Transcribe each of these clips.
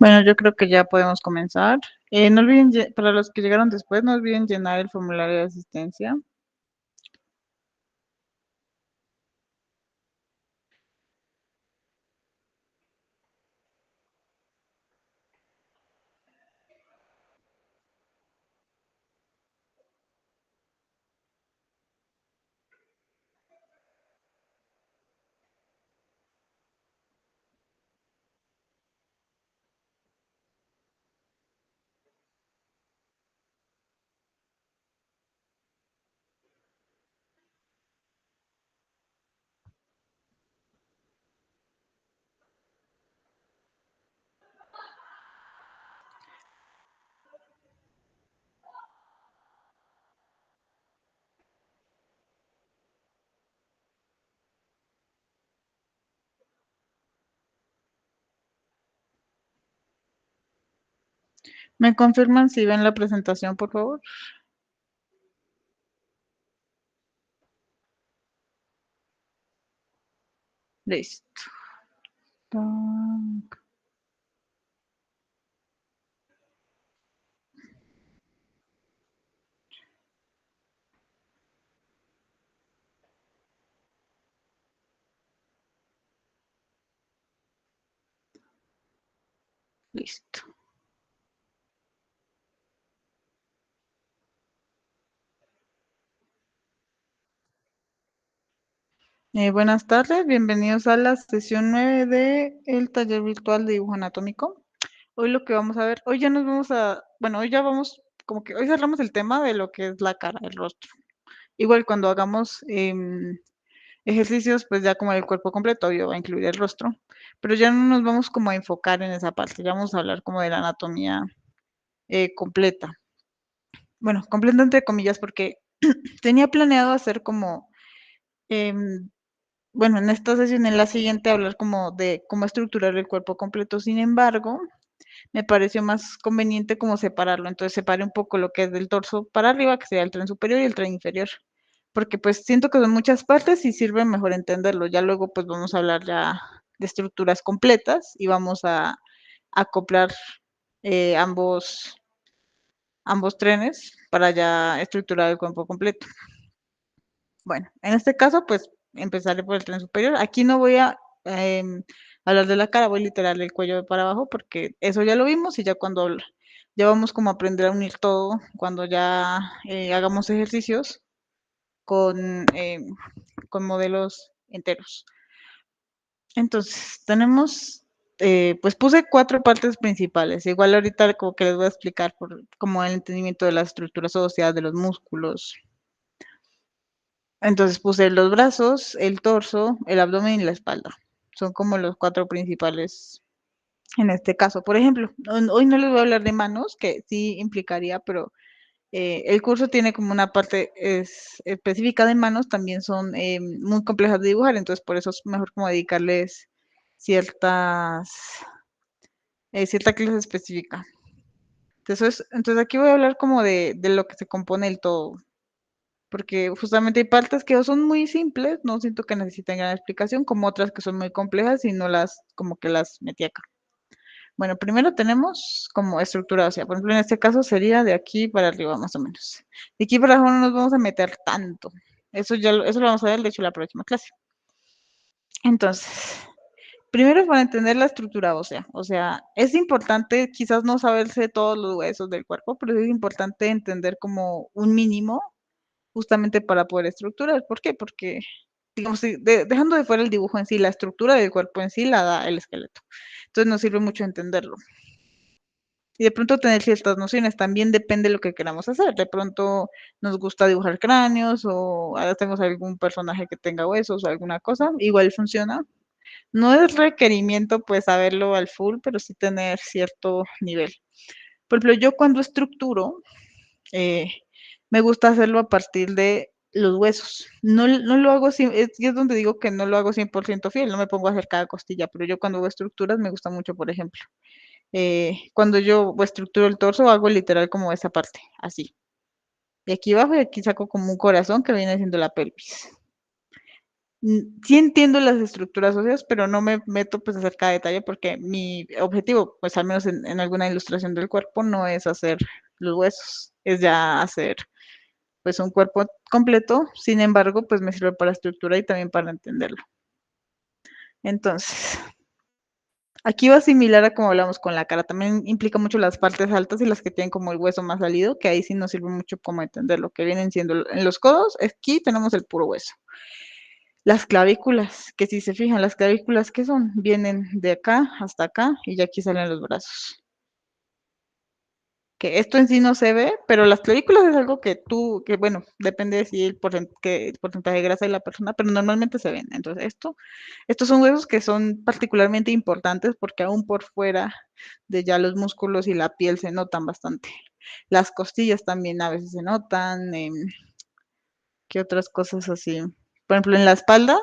Bueno, yo creo que ya podemos comenzar. No olviden, para los que llegaron después, no olviden llenar el formulario de asistencia. ¿Me confirman si ven la presentación, por favor? Listo. Tan. Listo. Buenas tardes, bienvenidos a la sesión 9 del taller virtual de dibujo anatómico. Hoy lo que vamos a ver, hoy ya nos vamos a, bueno, hoy ya vamos, como que hoy cerramos el tema de lo que es la cara, el rostro. Igual cuando hagamos ejercicios, pues ya como el cuerpo completo, obvio, va a incluir el rostro, pero ya no nos vamos como a enfocar en esa parte, ya vamos a hablar como de la anatomía completa. Bueno, completa entre comillas, porque tenía planeado hacer como, em, bueno, en esta sesión, en la siguiente, hablar como de cómo estructurar el cuerpo completo. Sin embargo, me pareció más conveniente como separarlo. Entonces separé un poco lo que es del torso para arriba, que sería el tren superior y el tren inferior. Porque pues siento que son muchas partes y sirve mejor entenderlo. Ya luego pues vamos a hablar ya de estructuras completas y vamos a acoplar ambos, ambos trenes para ya estructurar el cuerpo completo. Bueno, en este caso pues empezaré por el tren superior. Aquí no voy a hablar de la cara, voy literal del cuello para abajo porque eso ya lo vimos y ya cuando ya vamos como a aprender a unir todo, cuando ya hagamos ejercicios con, con modelos enteros. Entonces, tenemos, pues puse 4 partes principales. Igual ahorita como que les voy a explicar por como el entendimiento de las estructuras óseas, de los músculos. Entonces puse los brazos, el torso, el abdomen y la espalda. Son como los 4 principales en este caso. Por ejemplo, hoy no les voy a hablar de manos, que sí implicaría, pero el curso tiene como una parte específica de manos, también son muy complejas de dibujar, entonces por eso es mejor como dedicarles ciertas, cierta clase específica. Entonces aquí voy a hablar como de lo que se compone el todo, porque justamente hay partes que son muy simples, no siento que necesiten gran explicación, como otras que son muy complejas y no las, como que las metí acá. Bueno, primero tenemos como estructura ósea. Por ejemplo, en este caso sería de aquí para arriba, más o menos. De aquí para abajo no nos vamos a meter tanto. Eso lo vamos a ver, de hecho, en la próxima clase. Entonces, primero para entender la estructura ósea. O sea, es importante quizás no saberse todos los huesos del cuerpo, pero es importante entender como un mínimo justamente para poder estructurar. ¿Por qué? Porque, digamos, dejando de fuera el dibujo en sí, la estructura del cuerpo en sí la da el esqueleto. Entonces nos sirve mucho entenderlo. Y de pronto tener ciertas nociones, también depende de lo que queramos hacer. De pronto nos gusta dibujar cráneos o ahora tenemos algún personaje que tenga huesos o alguna cosa, igual funciona. No es requerimiento pues saberlo al full, pero sí tener cierto nivel. Por ejemplo, yo cuando estructuro, eh, me gusta hacerlo a partir de los huesos. No lo hago, y es donde digo que no lo hago 100% fiel, no me pongo a hacer cada costilla, pero yo cuando hago estructuras me gusta mucho, por ejemplo, cuando yo estructuro el torso, hago literal como esa parte, así. Y aquí abajo y aquí saco como un corazón que viene siendo la pelvis. Sí entiendo las estructuras óseas, pero no me meto pues a hacer cada detalle porque mi objetivo, pues al menos en alguna ilustración del cuerpo, no es hacer los huesos, es ya hacer pues un cuerpo completo. Sin embargo, pues me sirve para estructura y también para entenderlo. Entonces, aquí va similar a como hablamos con la cara. También implica mucho las partes altas y las que tienen como el hueso más salido, que ahí sí nos sirve mucho como entender lo que vienen siendo en los codos. Aquí tenemos el puro hueso. Las clavículas, que si se fijan, las clavículas, ¿qué son? Vienen de acá hasta acá y ya aquí salen los brazos. Que esto en sí no se ve, pero las clavículas es algo que que bueno, depende de si el porcentaje de grasa de la persona, pero normalmente se ven. Entonces, estos son huesos que son particularmente importantes porque aún por fuera de ya los músculos y la piel se notan bastante. Las costillas también a veces se notan. ¿Qué otras cosas así? Por ejemplo, en la espalda,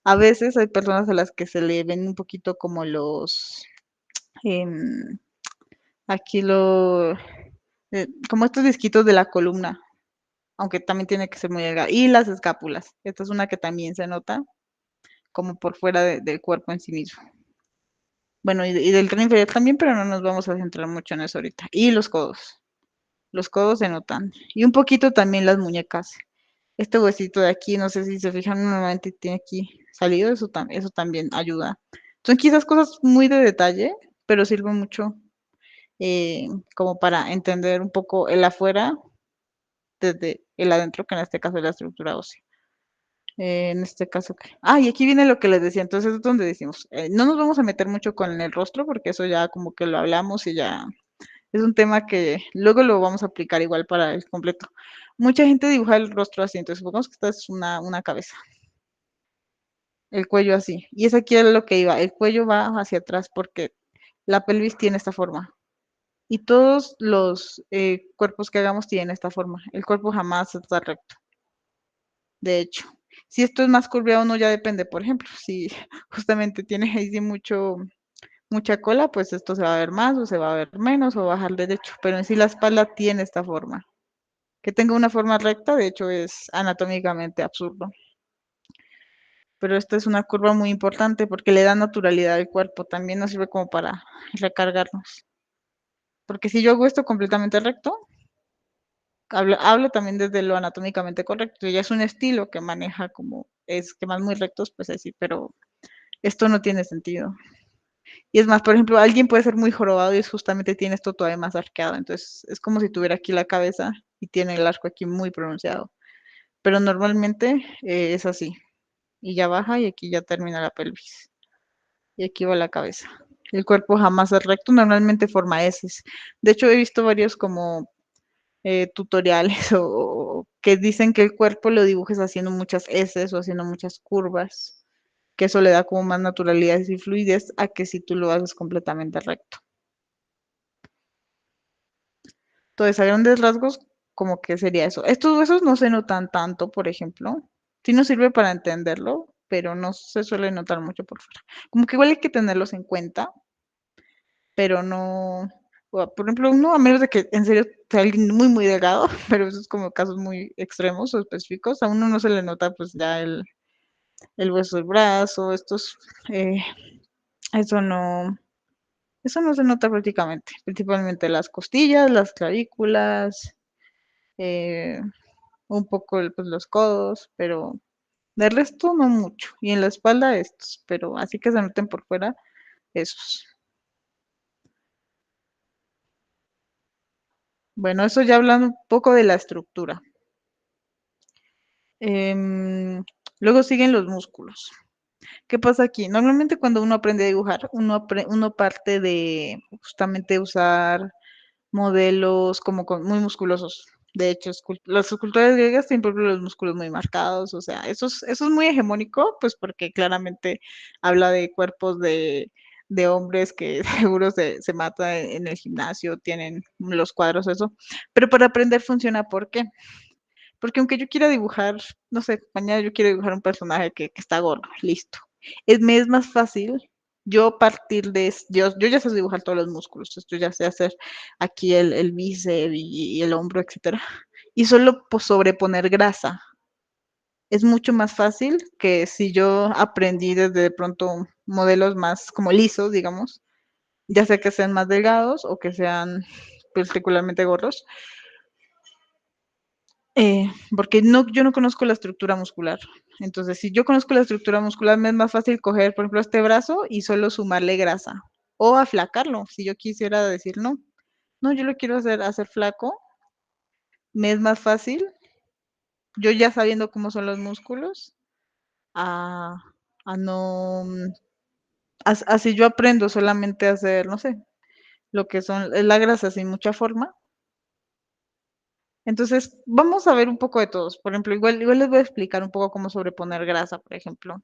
a veces hay personas a las que se le ven un poquito como em, aquí como estos disquitos de la columna, aunque también tiene que ser muy delgado. Y las escápulas, esta es una que también se nota como por fuera del cuerpo en sí mismo. Bueno, y del tren inferior también, pero no nos vamos a centrar mucho en eso ahorita. Y los codos se notan. Y un poquito también las muñecas. Este huesito de aquí, no sé si se fijan, normalmente tiene aquí salido, eso también ayuda. Son quizás cosas muy de detalle, pero sirven mucho como para entender un poco el afuera desde el adentro, que en este caso es la estructura ósea. En este caso, ¿qué? Y aquí viene lo que les decía, entonces es donde decimos, no nos vamos a meter mucho con el rostro, porque eso ya como que lo hablamos y ya es un tema que luego lo vamos a aplicar igual para el completo. Mucha gente dibuja el rostro así, entonces supongamos que esta es una cabeza, el cuello así, y es aquí lo que iba, el cuello va hacia atrás porque la pelvis tiene esta forma, y todos los cuerpos que hagamos tienen esta forma, el cuerpo jamás está recto, de hecho. Si esto es más curveado, no ya depende, por ejemplo, si justamente tiene ahí sí mucha cola, pues esto se va a ver más o se va a ver menos o bajar derecho, pero en sí la espalda tiene esta forma. Que tenga una forma recta, de hecho, es anatómicamente absurdo. Pero esta es una curva muy importante porque le da naturalidad al cuerpo, también nos sirve como para recargarnos. Porque si yo hago esto completamente recto, hablo también desde lo anatómicamente correcto, ya es un estilo que maneja como esquemas muy rectos, pues así, pero esto no tiene sentido. Y es más, por ejemplo, alguien puede ser muy jorobado y es justamente tiene esto todavía más arqueado, entonces es como si tuviera aquí la cabeza y tiene el arco aquí muy pronunciado. Pero normalmente es así, y ya baja y aquí ya termina la pelvis. Y aquí va la cabeza. El cuerpo jamás es recto, normalmente forma S. De hecho, he visto varios como tutoriales o que dicen que el cuerpo lo dibujes haciendo muchas S o haciendo muchas curvas, que eso le da como más naturalidad y fluidez a que si tú lo haces completamente recto. Entonces, a grandes rasgos, como que sería eso. Estos huesos no se notan tanto, por ejemplo. Sí nos sirve para entenderlo, pero no se suele notar mucho por fuera. Como que igual hay que tenerlos en cuenta, pero no, por ejemplo, uno, a menos de que en serio sea alguien muy, muy delgado, pero eso es como casos muy extremos o específicos, a uno no se le nota pues ya el hueso del brazo, eh, eso no, eso no se nota prácticamente, principalmente las costillas, las clavículas, eh, un poco pues, los codos, pero de resto no mucho, y en la espalda estos, pero así que se noten por fuera esos. Bueno, eso ya hablando un poco de la estructura. Em, Luego siguen los músculos. ¿Qué pasa aquí? Normalmente cuando uno aprende a dibujar, uno parte de justamente usar modelos como muy musculosos. De hecho, las esculturas griegas tienen por ejemplo, los músculos muy marcados, o sea, eso es muy hegemónico, pues porque claramente habla de cuerpos de hombres que seguro se matan en el gimnasio, tienen los cuadros, eso. Pero para aprender funciona, ¿por qué? Porque aunque yo quiera dibujar, no sé, mañana yo quiero dibujar un personaje que está gordo, listo. Me es más fácil yo partir yo ya sé dibujar todos los músculos, entonces yo ya sé hacer aquí el bíceps y el hombro, etcétera. Y solo sobreponer grasa. es mucho más fácil que si yo aprendí desde de pronto modelos más como lisos, digamos, ya sea que sean más delgados o que sean particularmente gordos, porque no, yo no conozco la estructura muscular. Entonces, si yo conozco la estructura muscular, me es más fácil coger, por ejemplo, este brazo y solo sumarle grasa o aflacarlo. Si yo quisiera decir, no, no, yo lo quiero hacer flaco, me es más fácil, yo ya sabiendo cómo son los músculos, a, a no, así yo aprendo solamente a hacer, no sé, lo que son la grasa sin mucha forma. Entonces, vamos a ver un poco de todos. Por ejemplo, igual les voy a explicar un poco cómo sobreponer grasa, por ejemplo.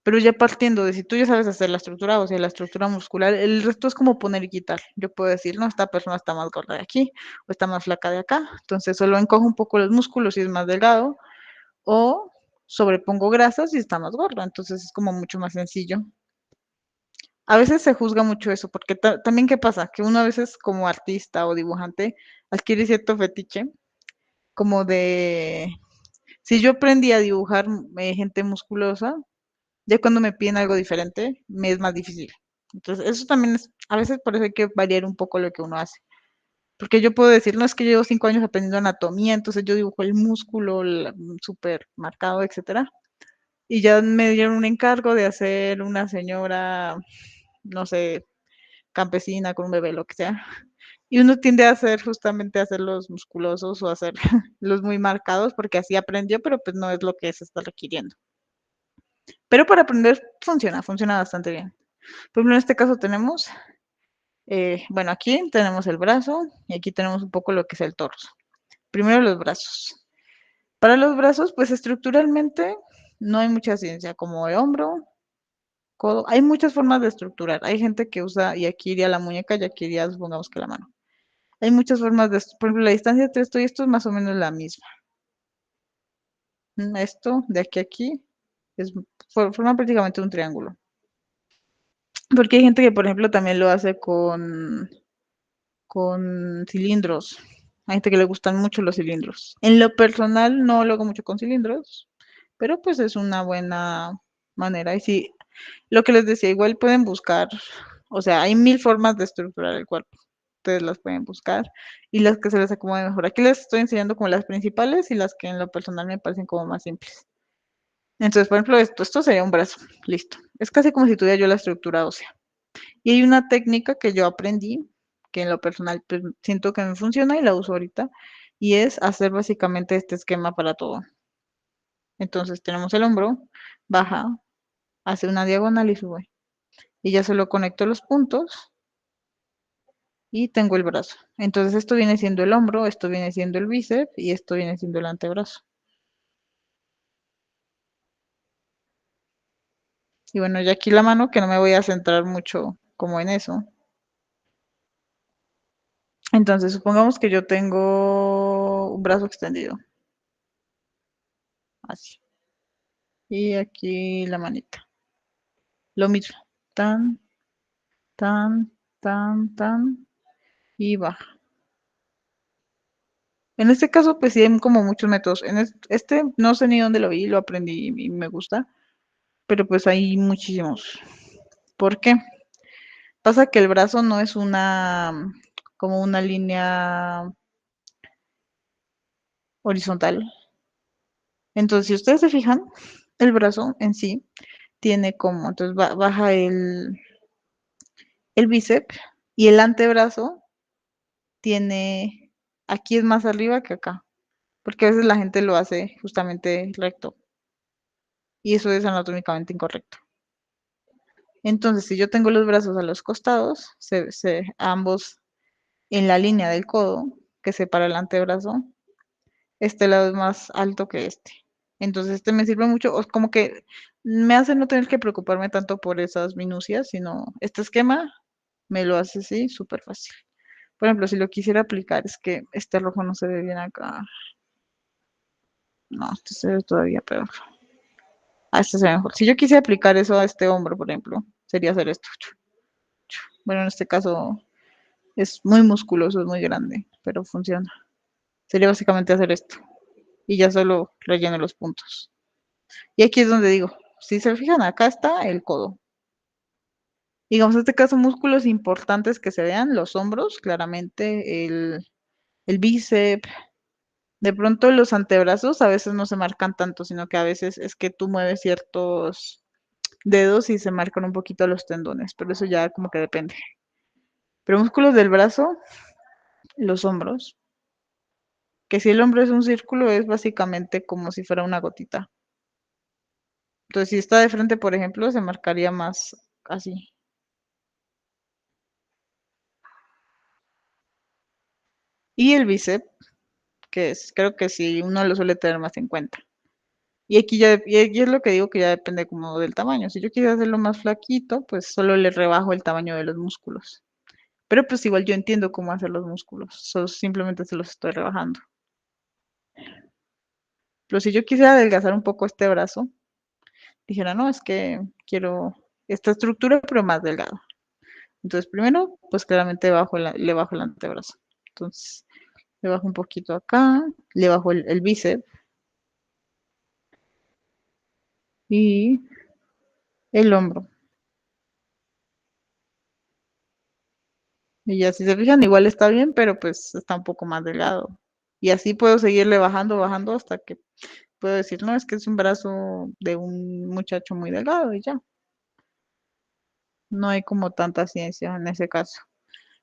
Pero ya partiendo de si tú ya sabes hacer la estructura, o sea, la estructura muscular, el resto es como poner y quitar. Yo puedo decir, no, esta persona está más gorda de aquí o está más flaca de acá. Entonces, solo encojo un poco los músculos si es más delgado o sobrepongo grasas si está más gordo. Entonces, es como mucho más sencillo. A veces se juzga mucho eso, porque también, ¿qué pasa? Que uno a veces como artista o dibujante adquiere cierto fetiche, como de, si yo aprendí a dibujar gente musculosa, ya cuando me piden algo diferente, me es más difícil. Entonces, eso también es, a veces por eso hay que variar un poco lo que uno hace. Porque yo puedo decir, no es que llevo 5 años aprendiendo anatomía, entonces yo dibujo el músculo súper marcado, etcétera. Y ya me dieron un encargo de hacer una señora, no sé, campesina con un bebé, lo que sea. Y uno tiende a hacer justamente a hacerlos musculosos o hacer los muy marcados porque así aprendió, pero pues no es lo que se está requiriendo. Pero para aprender funciona bastante bien. Por ejemplo, en este caso tenemos, bueno, aquí tenemos el brazo y aquí tenemos un poco lo que es el torso. Primero los brazos. Para los brazos, pues estructuralmente no hay mucha ciencia, como el hombro, codo. Hay muchas formas de estructurar. Hay gente que usa, y aquí iría la muñeca y aquí iría, supongamos que la mano. Hay muchas formas de, por ejemplo, la distancia entre esto y esto es más o menos la misma. Esto de aquí a aquí es, forma prácticamente un triángulo. Porque hay gente que, por ejemplo, también lo hace con cilindros. Hay gente que le gustan mucho los cilindros. En lo personal no lo hago mucho con cilindros, pero pues es una buena manera. Y sí, lo que les decía, igual pueden buscar, o sea, hay 1000 formas de estructurar el cuerpo. Ustedes las pueden buscar y las que se les acomode mejor. Aquí les estoy enseñando como las principales y las que en lo personal me parecen como más simples. Entonces, por ejemplo, esto sería un brazo, listo. Es casi como si tuviera yo la estructura ósea. Y hay una técnica que yo aprendí, que en lo personal pues, siento que me funciona y la uso ahorita, y es hacer básicamente este esquema para todo. Entonces tenemos el hombro, baja, hace una diagonal y sube. Y ya solo conecto los puntos y tengo el brazo. Entonces esto viene siendo el hombro, esto viene siendo el bíceps y esto viene siendo el antebrazo. Y bueno, ya aquí la mano, que no me voy a centrar mucho como en eso. Entonces supongamos que yo tengo un brazo extendido, así. Y aquí la manita. Lo mismo. Tan, tan, tan, tan. Y baja. En este caso, pues sí hay como muchos métodos. En este no sé ni dónde lo vi, lo aprendí y me gusta. Pero pues hay muchísimos. ¿Por qué? Pasa que el brazo no es como una línea horizontal. Entonces, si ustedes se fijan, el brazo en sí tiene como, entonces baja el bíceps y el antebrazo tiene, aquí es más arriba que acá, porque a veces la gente lo hace justamente recto y eso es anatómicamente incorrecto. Entonces, si yo tengo los brazos a los costados, ambos en la línea del codo que separa el antebrazo, este lado es más alto que este. Entonces, este me sirve mucho, como que me hace no tener que preocuparme tanto por esas minucias, sino este esquema me lo hace así súper fácil. Por ejemplo, si lo quisiera aplicar, es que este rojo no se ve bien acá. No, este se ve todavía peor. Este se ve mejor. Si yo quisiera aplicar eso a este hombro, por ejemplo, sería hacer esto. Bueno, en este caso es muy musculoso, es muy grande, pero funciona. Sería básicamente hacer esto. Y ya solo relleno los puntos. Y aquí es donde digo, si se fijan, acá está el codo. Digamos, en este caso, músculos importantes que se vean, los hombros, claramente, el bíceps. De pronto los antebrazos a veces no se marcan tanto, sino que a veces es que tú mueves ciertos dedos y se marcan un poquito los tendones, pero eso ya como que depende. Pero músculos del brazo, los hombros, que si el hombro es un círculo es básicamente como si fuera una gotita. Entonces, si está de frente, por ejemplo, se marcaría más así. Y el bíceps, que es, creo que sí, uno lo suele tener más en cuenta. Y aquí es lo que digo que ya depende como del tamaño. Si yo quiero hacerlo más flaquito, pues solo le rebajo el tamaño de los músculos. Pero pues igual yo entiendo cómo hacer los músculos, simplemente se los estoy rebajando. Pero si yo quisiera adelgazar un poco este brazo, dijera, no, es que quiero esta estructura, pero más delgado. Entonces, primero, pues claramente le bajo el antebrazo. Entonces, le bajo un poquito acá, le bajo el bíceps y el hombro. Y ya si se fijan, igual está bien, pero pues está un poco más delgado. Y así puedo seguirle bajando, bajando hasta que puedo decir, no, es que es un brazo de un muchacho muy delgado y ya. No hay como tanta ciencia en ese caso.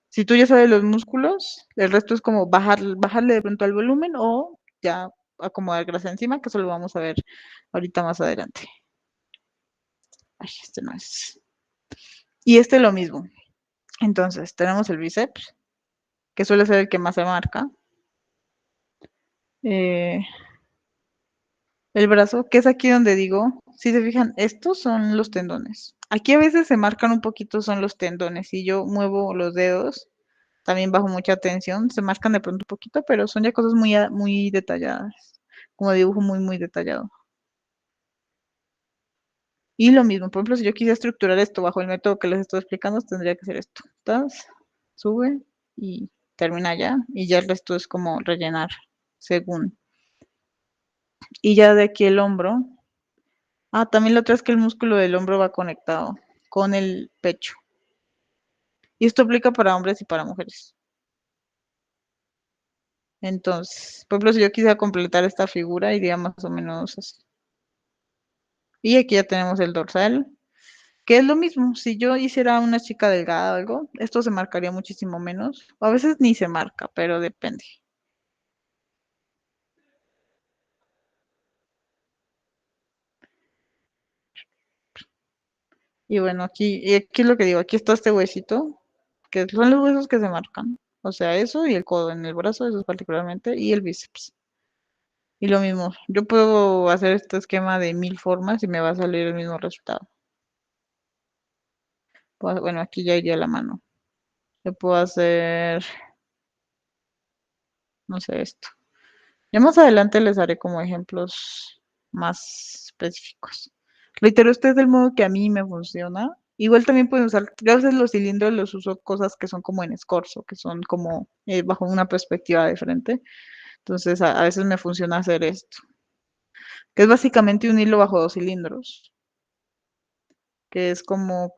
Si tú ya sabes los músculos, el resto es como bajarle de pronto al volumen o ya acomodar grasa encima, que eso lo vamos a ver ahorita más adelante. Ay, este no es. Y este lo mismo. Entonces, tenemos el bíceps, que suele ser el que más se marca. Eh, el brazo, que es aquí donde digo, si se fijan, estos son los tendones. Aquí a veces se marcan un poquito, son los tendones. Si yo muevo los dedos, también bajo mucha tensión, se marcan de pronto un poquito, pero son ya cosas muy, muy detalladas, como dibujo muy, muy detallado. Y lo mismo, por ejemplo, si yo quisiera estructurar esto bajo el método que les estoy explicando, tendría que hacer esto. Tas, sube y termina ya. Y ya el resto es como rellenar según. Y ya de aquí el hombro. Ah, también lo otro es que el músculo del hombro va conectado con el pecho. Y esto aplica para hombres y para mujeres. Entonces, por ejemplo, si yo quisiera completar esta figura, iría más o menos así. Y aquí ya tenemos el dorsal, que es lo mismo. Si yo hiciera una chica delgada o algo, esto se marcaría muchísimo menos. O a veces ni se marca, pero depende. Y bueno, aquí es lo que digo, aquí está este huesito, que son los huesos que se marcan. O sea, eso y el codo en el brazo, eso particularmente, y el bíceps. Y lo mismo, yo puedo hacer este esquema de 1000 formas y me va a salir el mismo resultado. Bueno, aquí ya iría la mano. Yo puedo hacer, no sé, esto. Ya más adelante les haré como ejemplos más específicos. Reitero, este es el modo que a mí me funciona. Igual también pueden usar, yo a veces los cilindros los uso cosas que son como en escorzo, que son como bajo una perspectiva de frente. Entonces a veces me funciona hacer esto, que es básicamente un hilo bajo dos cilindros, que es como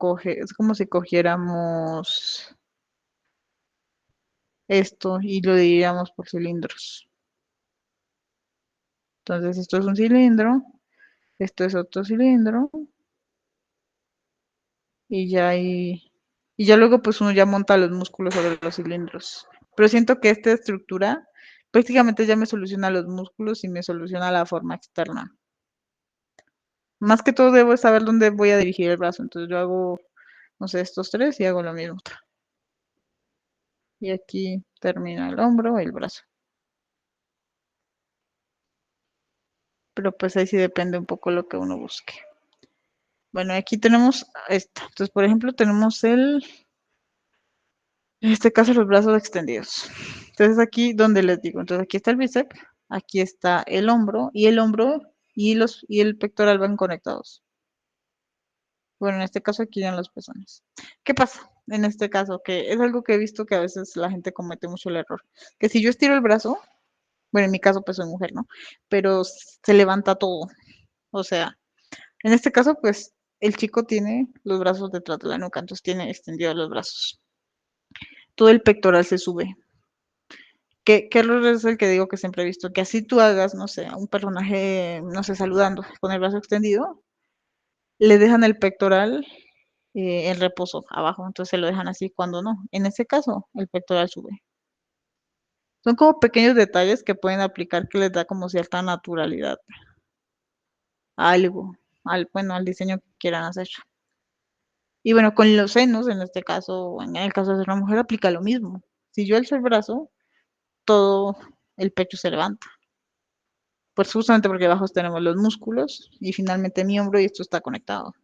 si cogiéramos esto y lo dividiríamos por cilindros. Entonces esto es un cilindro, esto es otro cilindro, y ya luego pues uno ya monta los músculos sobre los cilindros. Pero siento que esta estructura prácticamente ya me soluciona los músculos y me soluciona la forma externa. Más que todo debo saber dónde voy a dirigir el brazo, entonces yo hago, no sé, estos tres y hago lo mismo. Y aquí termina el hombro y el brazo. Pero pues ahí sí depende un poco lo que uno busque. Bueno, aquí tenemos esta. Entonces, por ejemplo, tenemos en este caso los brazos extendidos. Entonces aquí donde les digo, entonces aquí está el bíceps, aquí está el hombro y el pectoral van conectados. Bueno, en este caso aquí ya en los pezones. ¿Qué pasa? En este caso, que es algo que he visto que a veces la gente comete mucho el error, que si yo estiro el brazo, bueno, en mi caso pues soy mujer, ¿no? Pero se levanta todo. O sea, en este caso, pues el chico tiene los brazos detrás de la nuca, entonces tiene extendidos los brazos. Todo el pectoral se sube. ¿Qué error es el que digo que siempre he visto? Que así tú hagas, no sé, a un personaje, no sé, saludando con el brazo extendido, le dejan el pectoral en reposo abajo, entonces se lo dejan así cuando no. En ese caso, el pectoral sube. Son como pequeños detalles que pueden aplicar que les da como cierta naturalidad a algo, bueno, al diseño que quieran hacer. Y bueno, con los senos, en este caso, en el caso de ser una mujer, aplica lo mismo. Si yo alzo el brazo, todo el pecho se levanta. Pues justamente porque abajo tenemos los músculos y finalmente mi hombro y esto está conectado.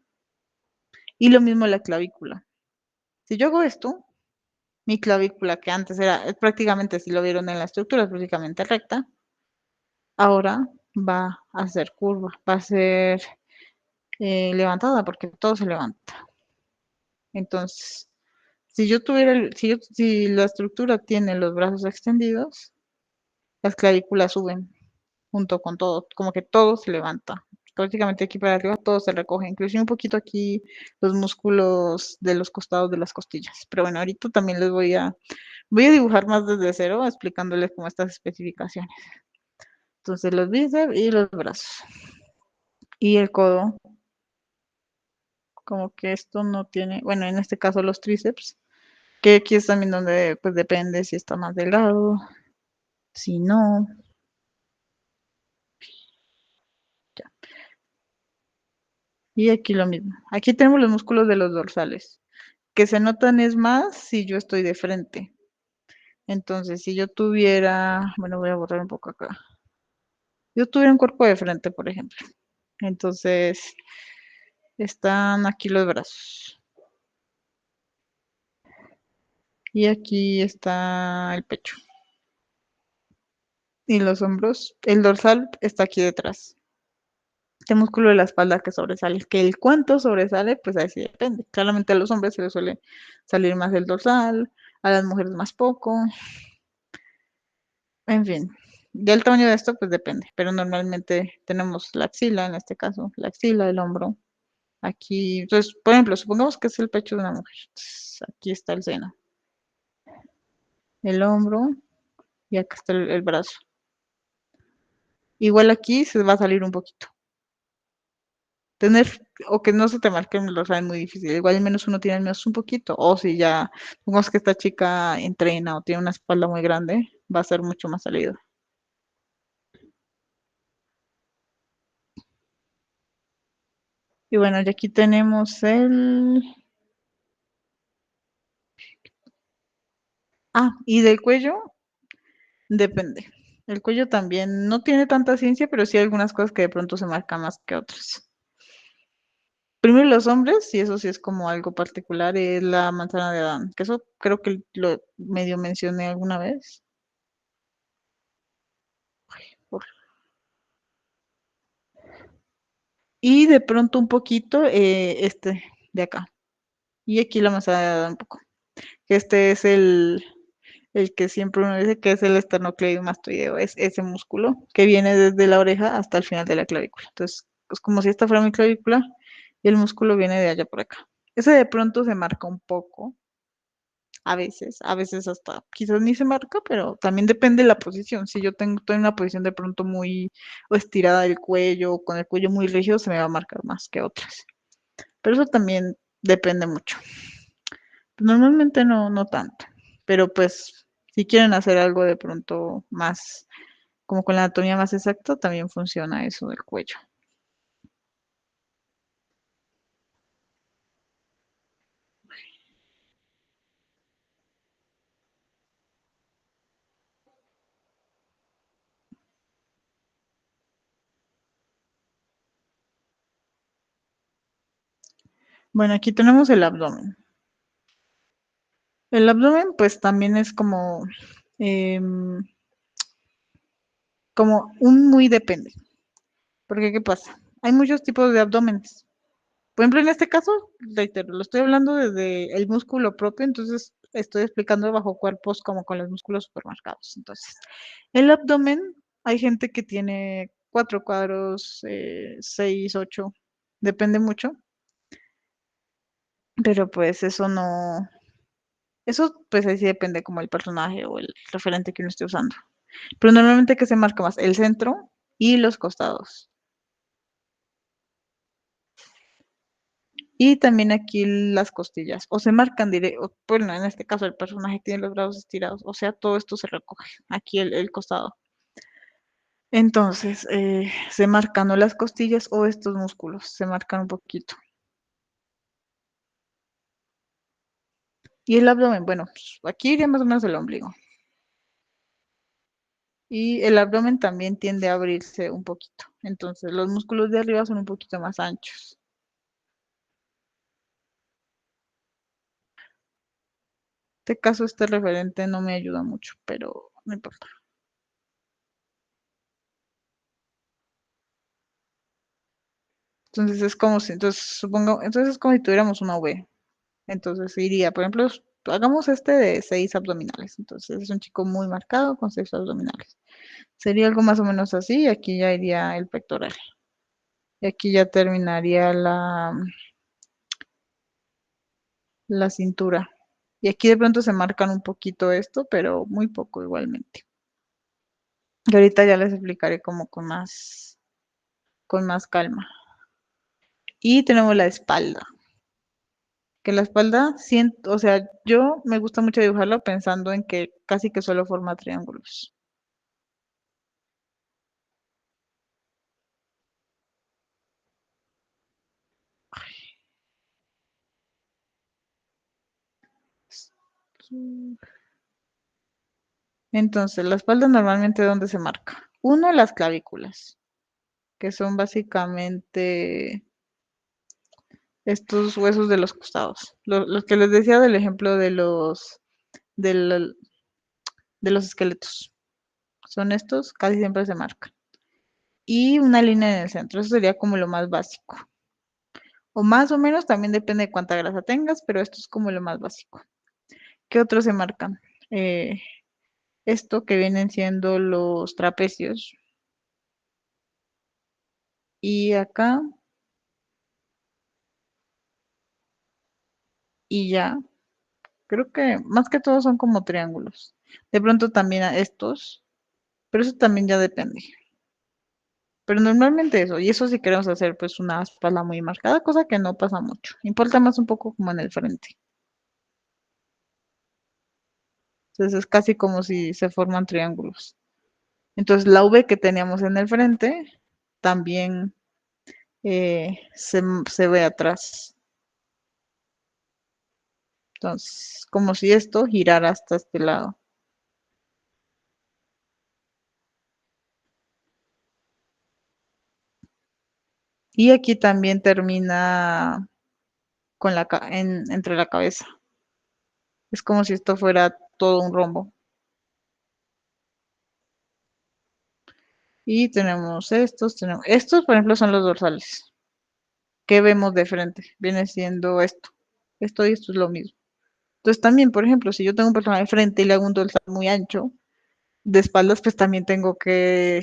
Y lo mismo la clavícula. Si yo hago esto, mi clavícula, que antes era prácticamente, si lo vieron en la estructura, es prácticamente recta, ahora va a ser curva, va a ser levantada porque todo se levanta. Entonces, si la estructura tiene los brazos extendidos, las clavículas suben junto con todo, como que todo se levanta. Prácticamente aquí para arriba todo se recoge, inclusive un poquito aquí los músculos de los costados de las costillas. Pero bueno, ahorita también voy a dibujar más desde cero, explicándoles como estas especificaciones. Entonces los bíceps y los brazos. Y el codo, como que esto no tiene, bueno, en este caso los tríceps, que aquí es también donde pues depende si está más delgado, si no, ya. Y aquí lo mismo. Aquí tenemos los músculos de los dorsales, que se notan es más si yo estoy de frente. Entonces, si yo tuviera, bueno, voy a borrar un poco acá. Yo tuviera un cuerpo de frente, por ejemplo. Entonces, están aquí los brazos. Y aquí está el pecho. Y los hombros. El dorsal está aquí detrás. Este músculo de la espalda que sobresale. Que el cuánto sobresale, pues ahí sí depende. Claramente a los hombres se les suele salir más el dorsal, a las mujeres más poco. En fin, ya el tamaño de esto pues depende, pero normalmente tenemos la axila, en este caso, la axila, el hombro. Aquí, entonces, por ejemplo, supongamos que es el pecho de una mujer. Entonces, aquí está el seno, el hombro y acá está el brazo. Igual aquí se va a salir un poquito. Tener, o que no se te marque lo sabe muy difícil. Igual al menos uno tiene al menos un poquito. O si ya, supongamos que esta chica entrena o tiene una espalda muy grande, va a ser mucho más salido. Y bueno, y aquí tenemos y del cuello, depende. El cuello también no tiene tanta ciencia, pero sí hay algunas cosas que de pronto se marcan más que otras. Primero los hombres, y eso sí es como algo particular, es la manzana de Adán, que eso creo que lo medio mencioné alguna vez. Por- Y de pronto un poquito este de acá. Y aquí la manzana de Adán un poco. Este es el que siempre uno dice que es el esternocleidomastoideo, es ese músculo que viene desde la oreja hasta el final de la clavícula. Entonces, es como si esta fuera mi clavícula y el músculo viene de allá por acá. Ese de pronto se marca un poco, a veces hasta quizás ni se marca, pero también depende de la posición. Si yo estoy en una posición de pronto muy o estirada del cuello o con el cuello muy rígido, se me va a marcar más que otras. Pero eso también depende mucho. Normalmente no tanto, pero pues si quieren hacer algo de pronto más, como con la anatomía más exacta, también funciona eso del cuello. Bueno, aquí tenemos el abdomen. El abdomen pues también es em, como un muy depende, porque ¿qué pasa? Hay muchos tipos de abdómenes. Por ejemplo, en este caso, reitero, lo estoy hablando desde el músculo propio, entonces estoy explicando bajo cuerpos como con los músculos supermarcados. Entonces, el abdomen, hay gente que tiene 4 cuadros, 6, 8, depende mucho, pero pues eso pues ahí sí depende como el personaje o el referente que uno esté usando. Pero normalmente que se marca más el centro y los costados. Y también aquí las costillas, o se marcan directo, bueno, en este caso el personaje tiene los brazos estirados, o sea, todo esto se recoge, aquí el costado. Entonces, se marcan o las costillas o estos músculos, se marcan un poquito. Y el abdomen, bueno, pues, aquí iría más o menos el ombligo. Y el abdomen también tiende a abrirse un poquito. Entonces, los músculos de arriba son un poquito más anchos. En este caso, este referente no me ayuda mucho, pero no importa. Entonces, entonces es como si tuviéramos una V. Entonces, iría, por ejemplo, hagamos este de 6 abdominales. Entonces, es un chico muy marcado con 6 abdominales. Sería algo más o menos así, y aquí ya iría el pectoral. Y aquí ya terminaría la cintura. Y aquí de pronto se marcan un poquito esto, pero muy poco igualmente. Y ahorita ya les explicaré como con más calma. Y tenemos la espalda. Que la espalda, siento, o sea, yo me gusta mucho dibujarlo pensando en que casi que solo forma triángulos. Entonces, la espalda normalmente ¿dónde se marca? Uno, las clavículas, que son básicamente estos huesos de los costados. Los que les decía del ejemplo del- de los esqueletos. Son estos, casi siempre se marcan. Y una línea en el centro, eso sería como lo más básico. O más o menos, también depende de cuánta grasa tengas, pero esto es como lo más básico. ¿Qué otros se marcan? Eh, Esto que vienen siendo los trapecios. Y acá, y ya. Creo que más que todo son como triángulos. De pronto también a estos, pero eso también ya depende. Pero normalmente eso, y eso si queremos hacer pues una espalda muy marcada, cosa que no pasa mucho. Importa más un poco como en el frente. Entonces es casi como si se forman triángulos. Entonces la V que teníamos en el frente también se ve atrás. Entonces, como si esto girara hasta este lado. Y aquí también termina entre la cabeza. Es como si esto fuera todo un rombo. Y estos, por ejemplo, son los dorsales. ¿Qué vemos de frente? Viene siendo esto. Esto y esto es lo mismo. Entonces también, por ejemplo, si yo tengo un personaje de frente y le hago un dorsal muy ancho, de espaldas, pues también tengo que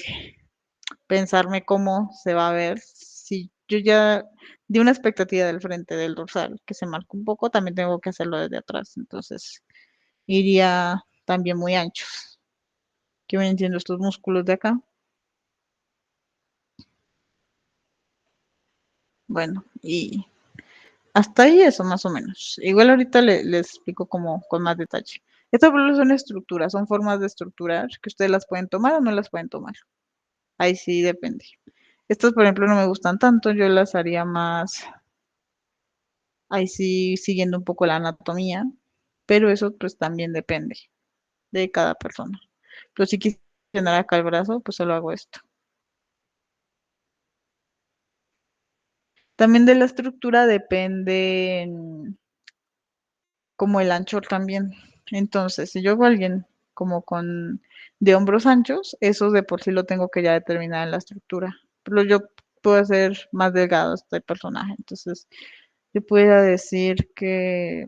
pensarme cómo se va a ver. Si yo ya di una expectativa del frente del dorsal que se marca un poco, también tengo que hacerlo desde atrás. Entonces, iría también muy anchos. ¿Qué vienen siendo estos músculos de acá? Bueno, y hasta ahí eso más o menos. Igual ahorita les explico como con más detalle. Estas por ejemplo son estructuras, son formas de estructurar que ustedes las pueden tomar o no las pueden tomar. Ahí sí depende. Estas, por ejemplo, no me gustan tanto, yo las haría más, ahí sí siguiendo un poco la anatomía, pero eso pues también depende de cada persona. Pero si quisiera tener acá el brazo, pues solo hago esto. También de la estructura depende como el ancho también. Entonces, si yo hago a alguien como con de hombros anchos, eso de por sí lo tengo que ya determinar en la estructura. Pero yo puedo hacer más delgado este personaje. Entonces, yo pudiera decir que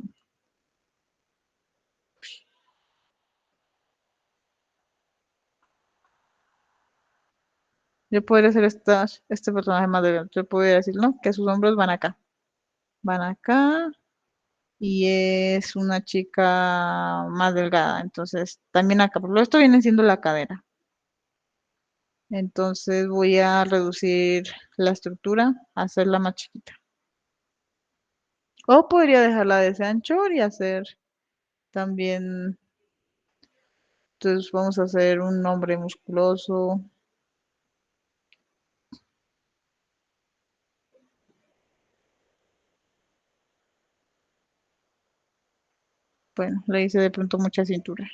Yo podría hacer este personaje más delgado. Yo podría decir, ¿no? Que sus hombros van acá. Van acá y es una chica más delgada. Entonces, también acá. Pero esto viene siendo la cadera. Entonces voy a reducir la estructura, hacerla más chiquita. O podría dejarla de ese anchor y hacer también, entonces vamos a hacer un hombre musculoso. Bueno, le hice de pronto mucha cintura.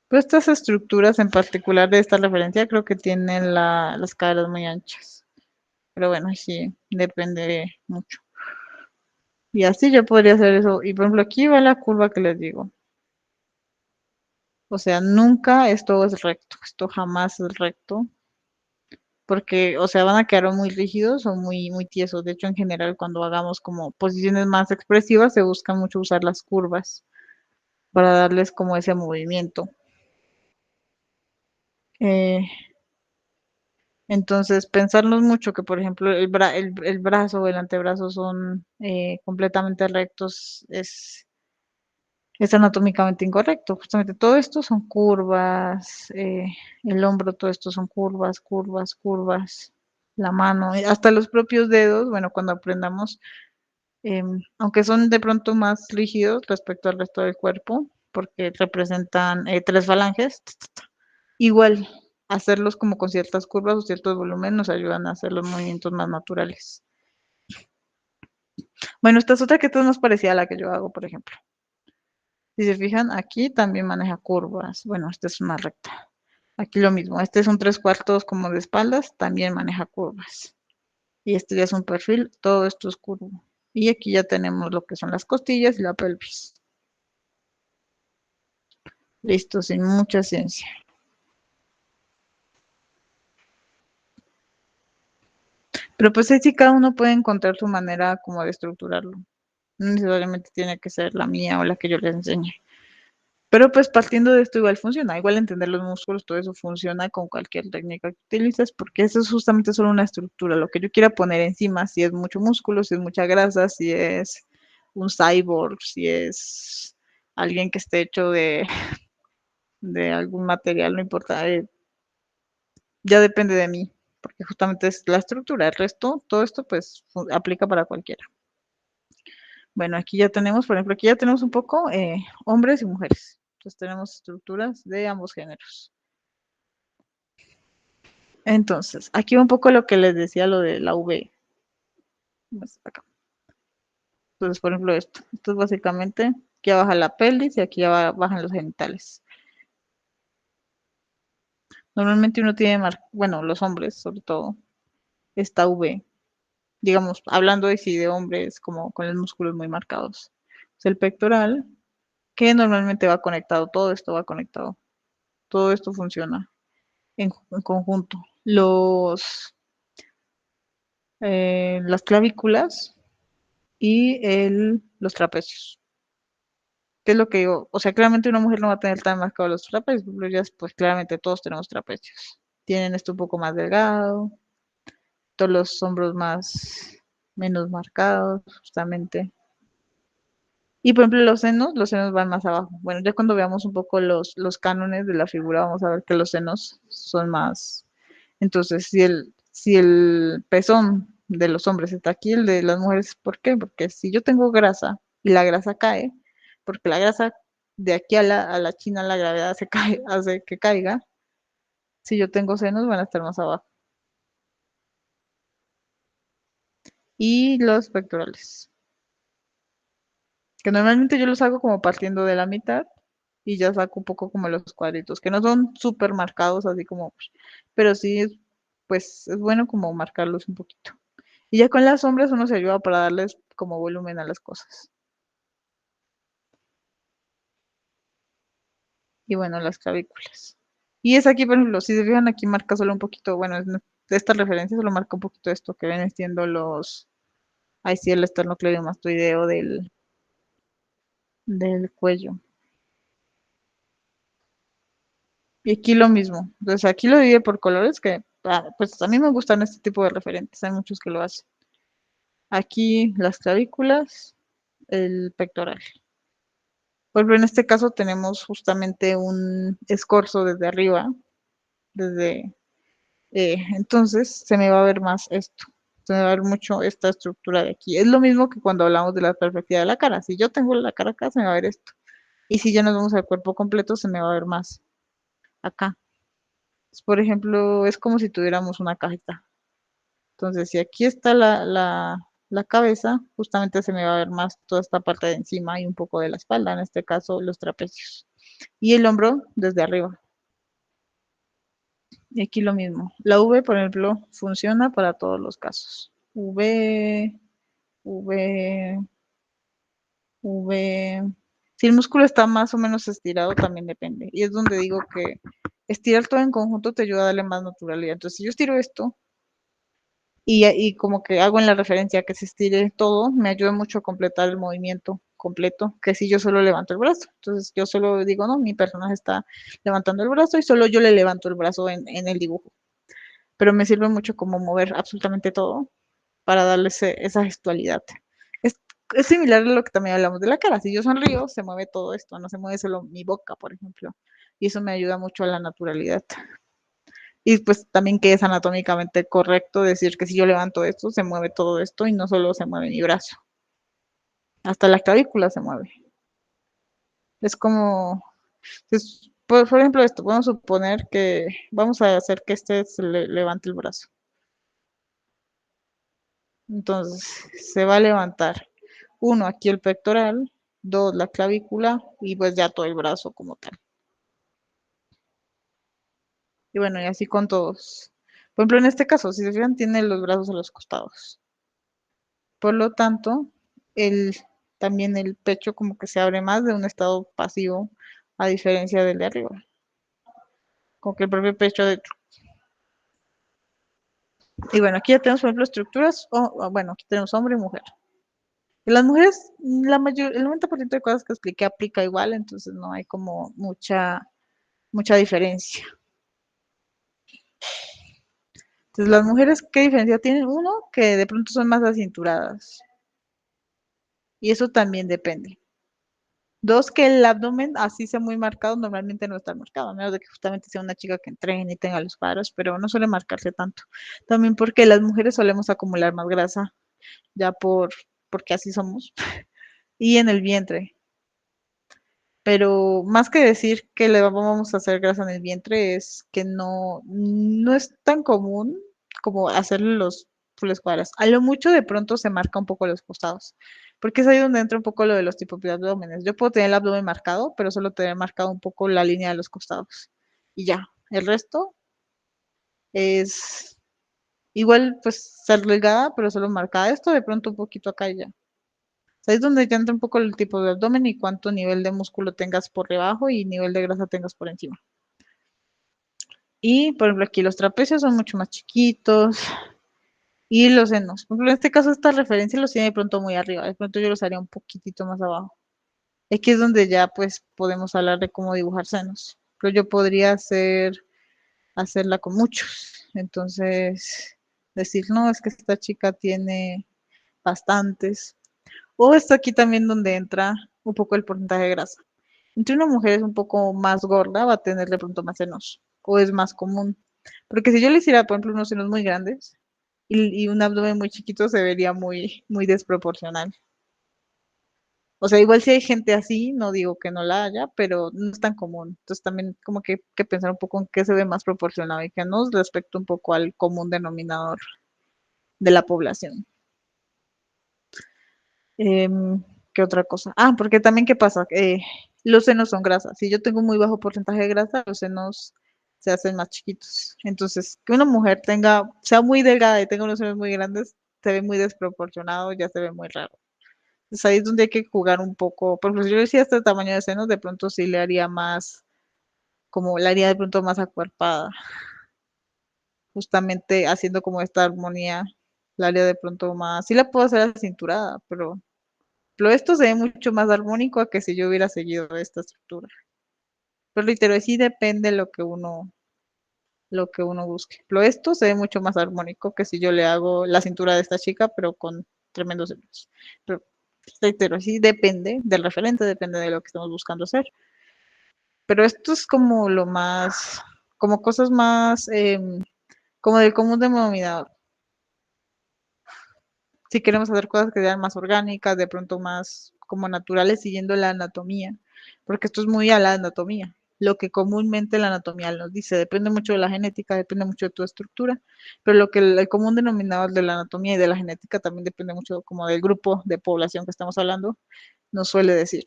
Pero estas estructuras en particular de esta referencia creo que tienen las caras muy anchas. Pero bueno, sí, depende mucho. Y así yo podría hacer eso. Y por ejemplo, aquí va la curva que les digo. O sea, nunca esto es recto. Esto jamás es recto. Porque, o sea, van a quedar muy rígidos o muy tiesos. De hecho, en general, cuando hagamos como posiciones más expresivas, se busca mucho usar las curvas para darles como ese movimiento. Eh, entonces, pensarnos mucho que, por ejemplo, el brazo o el antebrazo son completamente rectos es anatómicamente incorrecto. Justamente todo esto son curvas, el hombro, todo esto son curvas, curvas, curvas, la mano, hasta los propios dedos, bueno, cuando aprendamos, aunque son de pronto más rígidos respecto al resto del cuerpo, porque representan tres falanges, igual hacerlos como con ciertas curvas o ciertos volúmenes nos ayudan a hacer los movimientos más naturales. Bueno, esta es otra que es más parecida a la que yo hago, por ejemplo. Si se fijan, aquí también maneja curvas. Bueno, esta es una recta. Aquí lo mismo. Este es un tres cuartos como de espaldas, también maneja curvas. Y este ya es un perfil, todo esto es curvo. Y aquí ya tenemos lo que son las costillas y la pelvis. Listo, sin mucha ciencia. Pero pues ahí sí cada uno puede encontrar su manera como de estructurarlo. No necesariamente tiene que ser la mía o la que yo les enseñe. Pero pues partiendo de esto igual funciona, igual entender los músculos, todo eso funciona con cualquier técnica que utilices, porque eso es justamente solo una estructura, lo que yo quiera poner encima, si es mucho músculo, si es mucha grasa, si es un cyborg, si es alguien que esté hecho de algún material, no importa, ya depende de mí, porque justamente es la estructura, el resto, todo esto pues aplica para cualquiera. Bueno, aquí ya tenemos, por ejemplo, aquí ya tenemos un poco hombres y mujeres. Entonces tenemos estructuras de ambos géneros. Entonces, aquí un poco lo que les decía, lo de la V. Pues, acá. Entonces, por ejemplo, esto es básicamente, aquí baja la pelvis y aquí ya bajan los genitales. Normalmente uno tiene, bueno, los hombres sobre todo, esta V. Digamos, hablando de sí de hombres como con los músculos muy marcados. Es el pectoral, que normalmente va conectado, todo esto va conectado, todo esto funciona en conjunto. Las clavículas y los trapecios. ¿Qué es lo que digo? O sea, claramente una mujer no va a tener tan marcados los trapecios, pero ya pues claramente todos tenemos trapecios. Tienen esto un poco más delgado, todos los hombros menos marcados, justamente. Y por ejemplo, los senos van más abajo. Bueno, ya cuando veamos un poco los cánones de la figura, vamos a ver que los senos son más. Entonces, si el pezón de los hombres está aquí, el de las mujeres, ¿por qué? Porque si yo tengo grasa y la grasa cae, porque la grasa de aquí a la China, la gravedad se cae, hace que caiga, si yo tengo senos van a estar más abajo. Y los pectorales, que normalmente yo los hago como partiendo de la mitad y ya saco un poco como los cuadritos, que no son súper marcados así como, pero sí, pues es bueno como marcarlos un poquito. Y ya con las sombras uno se ayuda para darles como volumen a las cosas. Y bueno, las clavículas. Y es aquí, por ejemplo, si se fijan aquí marca solo un poquito, bueno, de esta referencia solo marca un poquito esto, que vienen siendo ahí sí, el esternocleidomastoideo del cuello. Y aquí lo mismo. Entonces aquí lo divide por colores, que pues a mí me gustan este tipo de referentes, hay muchos que lo hacen. Aquí las clavículas, el pectoral. Por ejemplo, en este caso tenemos justamente un escorzo desde arriba, desde entonces se me va a ver más esto, se me va a ver mucho esta estructura de aquí. Es lo mismo que cuando hablamos de la perspectiva de la cara. Si yo tengo la cara acá, se me va a ver esto. Y si ya nos vamos al cuerpo completo, se me va a ver más acá. Por ejemplo, es como si tuviéramos una cajita. Entonces, si aquí está la cabeza, justamente se me va a ver más toda esta parte de encima y un poco de la espalda, en este caso los trapecios. Y el hombro desde arriba. Y aquí lo mismo. La V, por ejemplo, funciona para todos los casos. V, V, V. Si el músculo está más o menos estirado, también depende. Y es donde digo que estirar todo en conjunto te ayuda a darle más naturalidad. Entonces, si yo estiro esto, y como que hago en la referencia que se estire todo, me ayuda mucho a completar el movimiento completo, que si yo solo levanto el brazo. Entonces yo solo digo, no, mi personaje está levantando el brazo y solo yo le levanto el brazo en el dibujo. Pero me sirve mucho como mover absolutamente todo para darle esa gestualidad. Es, es similar a lo que también hablamos de la cara. Si yo sonrío, se mueve todo esto, no se mueve solo mi boca, por ejemplo. Y eso me ayuda mucho a la naturalidad. Y pues también que es anatómicamente correcto decir que si yo levanto esto, se mueve todo esto y no solo se mueve mi brazo, hasta la clavícula se mueve. Es como, por ejemplo, esto, vamos a suponer que vamos a hacer que este se levante el brazo. Entonces, se va a levantar, uno, aquí el pectoral, dos, la clavícula y pues ya todo el brazo como tal. Y bueno, y así con todos. Por ejemplo, en este caso, si se fijan, tiene los brazos a los costados. Por lo tanto, el, también el pecho como que se abre más de un estado pasivo a diferencia del de arriba. Como que el propio pecho de... Y bueno, aquí ya tenemos, por ejemplo, estructuras, bueno, aquí tenemos hombre y mujer. Y las mujeres, el 90% de cosas que expliqué aplica igual, entonces no hay como mucha diferencia. Entonces, las mujeres, ¿qué diferencia tienen? Uno, que de pronto son más acinturadas. Y eso también depende. Dos, que el abdomen así sea muy marcado, normalmente no está marcado, a menos de que justamente sea una chica que entrene y tenga los cuadros, pero no suele marcarse tanto. También porque las mujeres solemos acumular más grasa, ya porque así somos, y en el vientre. Pero más que decir que le vamos a hacer grasa en el vientre, es que no es tan común como hacerle los cuadros. A lo mucho de pronto se marca un poco los costados, porque es ahí donde entra un poco lo de los tipos de abdómenes. Yo puedo tener el abdomen marcado, pero solo tener marcado un poco la línea de los costados. Y ya, el resto es igual, pues ser delgada, pero solo marcada. Esto de pronto un poquito acá y ya. Ahí es donde ya entra un poco el tipo de abdomen y cuánto nivel de músculo tengas por debajo y nivel de grasa tengas por encima. Y por ejemplo aquí los trapecios son mucho más chiquitos y los senos. Por ejemplo, en este caso esta referencia los tiene de pronto muy arriba, de pronto yo los haría un poquitito más abajo. Aquí es donde ya pues podemos hablar de cómo dibujar senos. Pero yo podría hacerla con muchos. Entonces decir, no, es que esta chica tiene bastantes. O está aquí también donde entra un poco el porcentaje de grasa. Entre una mujer es un poco más gorda, va a tener de pronto más senos, o es más común. Porque si yo le hiciera, por ejemplo, unos senos muy grandes y un abdomen muy chiquito, se vería muy desproporcional. O sea, igual si hay gente así, no digo que no la haya, pero no es tan común. Entonces también como que pensar un poco en qué se ve más proporcionado y qué no respecto un poco al común denominador de la población. ¿Qué otra cosa? Ah, porque también, ¿qué pasa? Los senos son grasa. Si yo tengo muy bajo porcentaje de grasa, los senos se hacen más chiquitos. Entonces, que una mujer sea muy delgada y tenga unos senos muy grandes, se ve muy desproporcionado, ya se ve muy raro. Entonces ahí es donde hay que jugar un poco. Por ejemplo, si yo decía este tamaño de senos, de pronto sí le haría más, como la haría de pronto más acuerpada. Justamente haciendo como esta armonía, la haría de pronto más. Sí la puedo hacer acinturada, pero esto se ve mucho más armónico a que si yo hubiera seguido esta estructura. Pero reitero, sí depende lo que uno busque. Lo esto se ve mucho más armónico que si yo le hago la cintura de esta chica, pero con tremendos senos. Pero reitero, sí depende del referente, depende de lo que estamos buscando hacer. Pero esto es como lo más, como cosas más, como del común denominador. Si queremos hacer cosas que sean más orgánicas, de pronto más como naturales, siguiendo la anatomía, porque esto es muy a la anatomía, lo que comúnmente la anatomía nos dice, depende mucho de la genética, depende mucho de tu estructura, pero lo que el común denominador de la anatomía y de la genética también depende mucho como del grupo de población que estamos hablando, nos suele decir.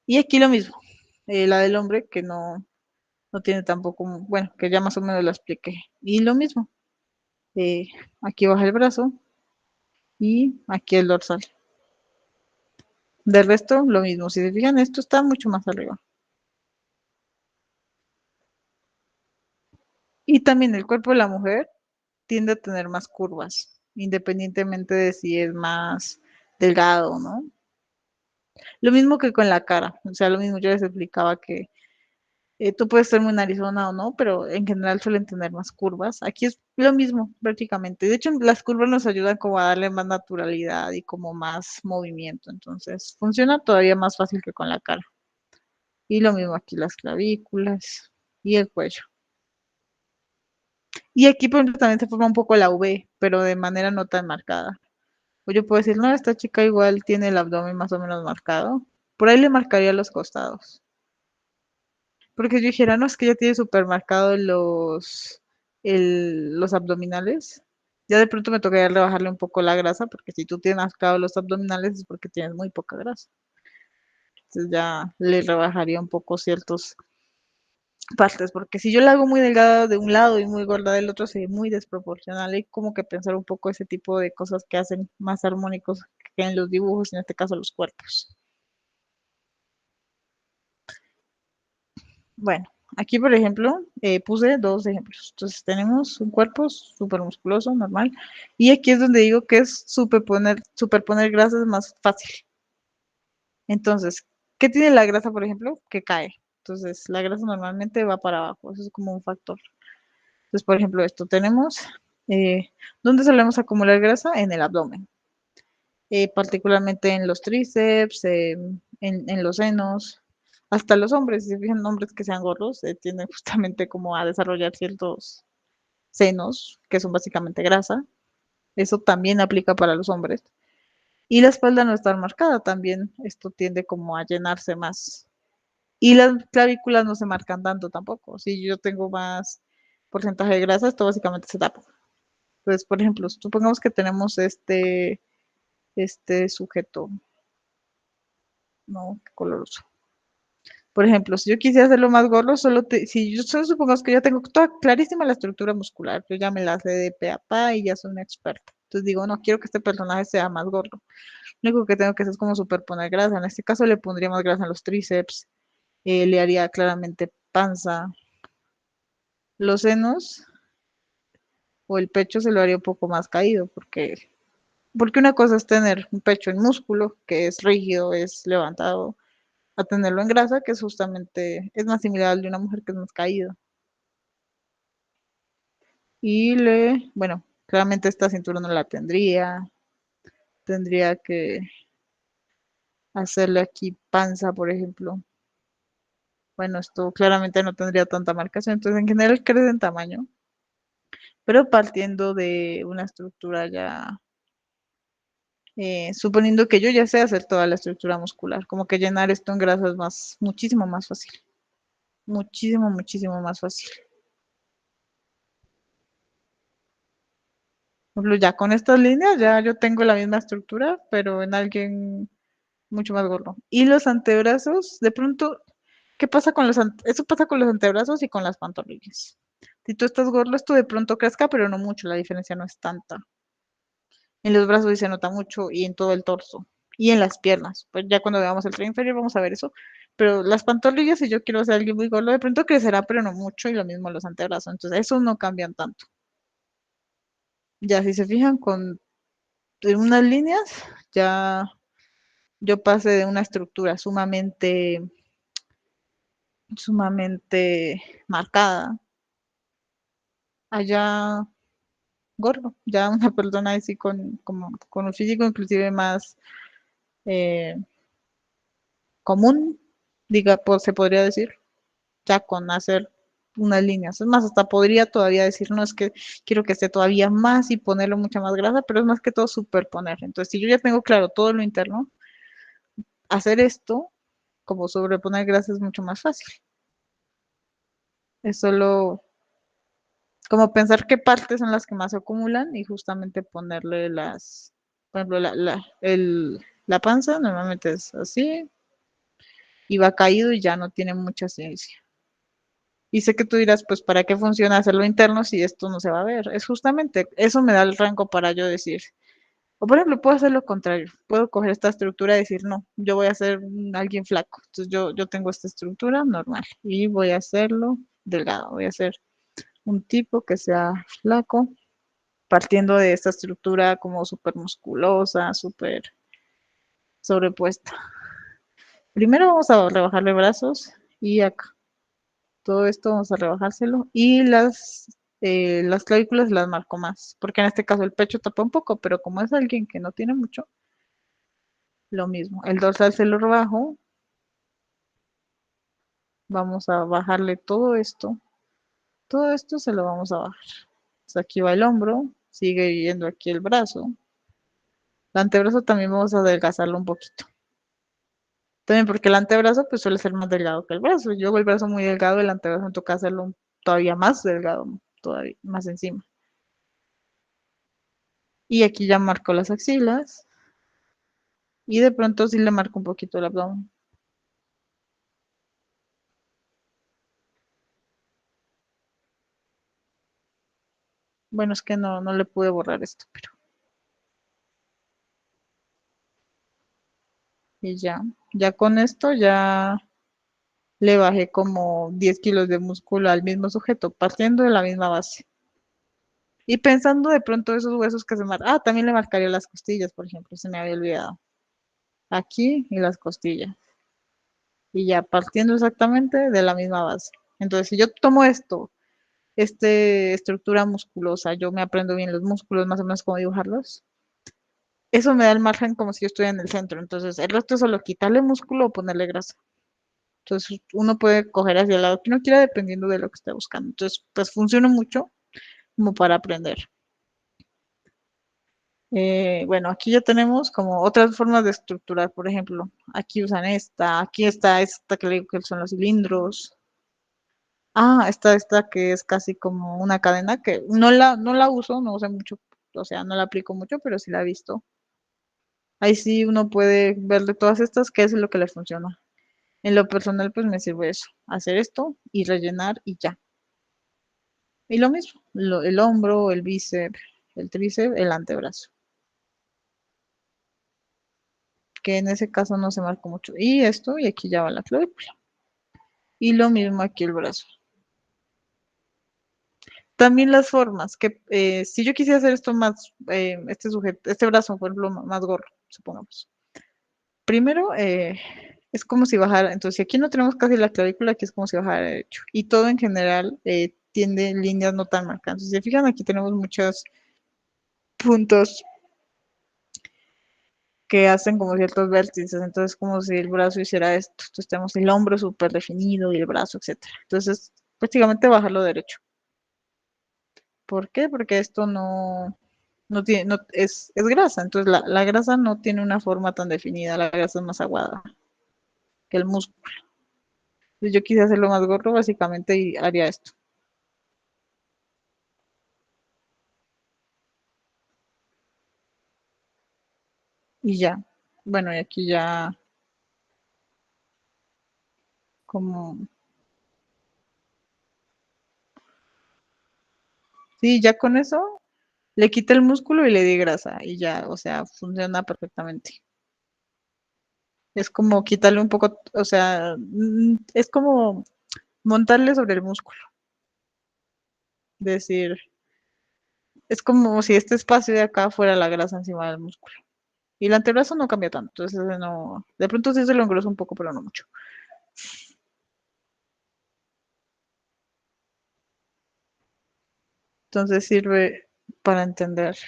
Y aquí lo mismo, la del hombre que no tiene tampoco, bueno, que ya más o menos lo expliqué. Y lo mismo, eh, aquí baja el brazo y aquí el dorsal. Del resto, lo mismo. Si se fijan, esto está mucho más arriba. Y también el cuerpo de la mujer tiende a tener más curvas, independientemente de si es más delgado, ¿no? Lo mismo que con la cara. O sea, lo mismo yo les explicaba que tú puedes ser muy narizona o no, pero en general suelen tener más curvas. Aquí es lo mismo, prácticamente. De hecho, las curvas nos ayudan como a darle más naturalidad y como más movimiento. Entonces, funciona todavía más fácil que con la cara. Y lo mismo aquí las clavículas y el cuello. Y aquí, por ejemplo, también se forma un poco la V, pero de manera no tan marcada. O yo puedo decir, no, esta chica igual tiene el abdomen más o menos marcado. Por ahí le marcaría los costados. Porque yo dijera, no, es que ya tiene súper marcado los abdominales. Ya de pronto me tocaría rebajarle un poco la grasa, porque si tú tienes marcado los abdominales es porque tienes muy poca grasa. Entonces ya le rebajaría un poco ciertos partes, porque si yo la hago muy delgada de un lado y muy gorda del otro, sería muy desproporcional. Hay como que pensar un poco ese tipo de cosas que hacen más armónicos que en los dibujos, en este caso los cuerpos. Bueno, aquí por ejemplo puse dos ejemplos. Entonces tenemos un cuerpo súper musculoso, normal, y aquí es donde digo que es superponer grasas más fácil. Entonces, ¿qué tiene la grasa, por ejemplo? Que cae. Entonces, la grasa normalmente va para abajo, eso es como un factor. Entonces, por ejemplo, esto tenemos, eh, ¿dónde solemos acumular grasa? En el abdomen, particularmente en los tríceps, en los senos, hasta los hombres, si se fijan, hombres que sean gordos, tienden justamente como a desarrollar ciertos senos, que son básicamente grasa. Eso también aplica para los hombres. Y la espalda no está marcada, también esto tiende como a llenarse más. Y las clavículas no se marcan tanto tampoco. Si yo tengo más porcentaje de grasa, esto básicamente se tapa. Entonces, por ejemplo, supongamos que tenemos este sujeto, no, qué coloroso. Por ejemplo, si yo quisiera hacerlo más gordo, si yo solo supongamos que ya tengo toda clarísima la estructura muscular, yo ya me la sé de pe a pa y ya soy una experta. Entonces digo, no, quiero que este personaje sea más gordo. Lo único que tengo que hacer es como superponer grasa. En este caso le pondría más grasa en los tríceps, le haría claramente panza, los senos o el pecho se lo haría un poco más caído, porque una cosa es tener un pecho en músculo, que es rígido, es levantado, a tenerlo en grasa, que es justamente, es más similar al de una mujer que es más caído. Bueno, claramente esta cintura no la tendría que hacerle aquí panza, por ejemplo. Bueno, esto claramente no tendría tanta marcación, entonces en general crece en tamaño, pero partiendo de una estructura ya, suponiendo que yo ya sé hacer toda la estructura muscular, como que llenar esto en grasa es muchísimo más fácil, muchísimo, muchísimo más fácil. Por ejemplo, ya con estas líneas ya yo tengo la misma estructura, pero en alguien mucho más gordo. Y los antebrazos, de pronto, ¿qué pasa con eso pasa con los antebrazos y con las pantorrillas? Si tú estás gordo, esto de pronto crezca, pero no mucho, la diferencia no es tanta. En los brazos sí se nota mucho y en todo el torso y en las piernas. Pues ya cuando veamos el tren inferior vamos a ver eso. Pero las pantorrillas, si yo quiero ser alguien muy gordo, de pronto crecerá, pero no mucho, y lo mismo los antebrazos. Entonces, esos no cambian tanto. Ya si se fijan con unas líneas, ya yo pasé de una estructura sumamente sumamente marcada, allá gordo, ya una persona así con un físico inclusive más eh, común, diga, pues, se podría decir, ya con hacer unas líneas. Es más, hasta podría todavía decir, no, es que quiero que esté todavía más y ponerle mucha más grasa, pero es más que todo superponer. Entonces, si yo ya tengo claro todo lo interno, hacer esto, como sobreponer grasa, es mucho más fácil. Es solo como pensar qué partes son las que más se acumulan y justamente ponerle las, por ejemplo, la panza normalmente es así y va caído y ya no tiene mucha ciencia. Y sé que tú dirás, pues, ¿para qué funciona hacerlo interno si esto no se va a ver? Es justamente, eso me da el rango para yo decir. O por ejemplo, puedo hacer lo contrario. Puedo coger esta estructura y decir, no, yo voy a ser alguien flaco. Entonces yo tengo esta estructura normal y voy a hacerlo delgado. Voy a hacer un tipo que sea flaco, partiendo de esta estructura como súper musculosa, súper sobrepuesta. Primero vamos a rebajarle brazos y acá. Todo esto vamos a rebajárselo. Y las clavículas las marco más, porque en este caso el pecho tapa un poco, pero como es alguien que no tiene mucho, lo mismo. El dorsal se lo rebajo, vamos a bajarle todo esto se lo vamos a bajar. Entonces aquí va el hombro, sigue yendo aquí el brazo. El antebrazo también vamos a adelgazarlo un poquito. También porque el antebrazo pues suele ser más delgado que el brazo. Yo hago el brazo muy delgado, el antebrazo me toca hacerlo todavía más delgado, todavía más encima. Y aquí ya marco las axilas y de pronto sí le marco un poquito el abdomen. Bueno, es que no le pude borrar esto, pero y ya. Ya con esto ya le bajé como 10 kilos de músculo al mismo sujeto, partiendo de la misma base. Y pensando de pronto esos huesos que se marcan. Ah, también le marcaría las costillas, por ejemplo, se me había olvidado. Aquí y las costillas. Y ya partiendo exactamente de la misma base. Entonces, si yo tomo esto, estructura musculosa, yo me aprendo bien los músculos, más o menos cómo dibujarlos. Eso me da el margen como si yo estuviera en el centro. Entonces, el resto es solo quitarle músculo o ponerle grasa. Entonces, uno puede coger hacia el lado que uno quiera dependiendo de lo que esté buscando. Entonces, pues funciona mucho como para aprender. Bueno, aquí ya tenemos como otras formas de estructurar, por ejemplo, aquí usan esta, aquí está esta que le digo que son los cilindros. Ah, esta que es casi como una cadena que no la uso, no uso mucho, o sea, no la aplico mucho, pero sí la he visto. Ahí sí uno puede ver de todas estas qué es lo que le funciona. En lo personal, pues me sirve eso, hacer esto y rellenar y ya. Y lo mismo, el hombro, el bíceps, el tríceps, el antebrazo, que en ese caso no se marca mucho. Y esto, y aquí ya va la clavícula. Y lo mismo aquí el brazo. También las formas, que si yo quisiera hacer esto más, este sujeto, este brazo, por ejemplo, más gorro, supongamos. Primero, es como si bajara, entonces si aquí no tenemos casi la clavícula, aquí es como si bajara derecho. Y todo en general tiende líneas no tan marcadas. Si se fijan, aquí tenemos muchos puntos que hacen como ciertos vértices, entonces como si el brazo hiciera esto. Entonces tenemos el hombro súper definido y el brazo, etcétera. Entonces, prácticamente bajarlo derecho. ¿Por qué? Porque esto no tiene, no, es grasa, entonces la grasa no tiene una forma tan definida, la grasa es más aguada que el músculo. Entonces yo quise hacerlo más gordo básicamente y haría esto. Y ya. Bueno, y aquí ya como, sí, ya con eso le quité el músculo y le di grasa y ya, o sea, funciona perfectamente. Es como quitarle un poco, o sea, es como montarle sobre el músculo. Decir, es como si este espacio de acá fuera la grasa encima del músculo. Y el antebrazo no cambia tanto, entonces no, de pronto sí se lo engrosa un poco, pero no mucho. Entonces sirve para entender,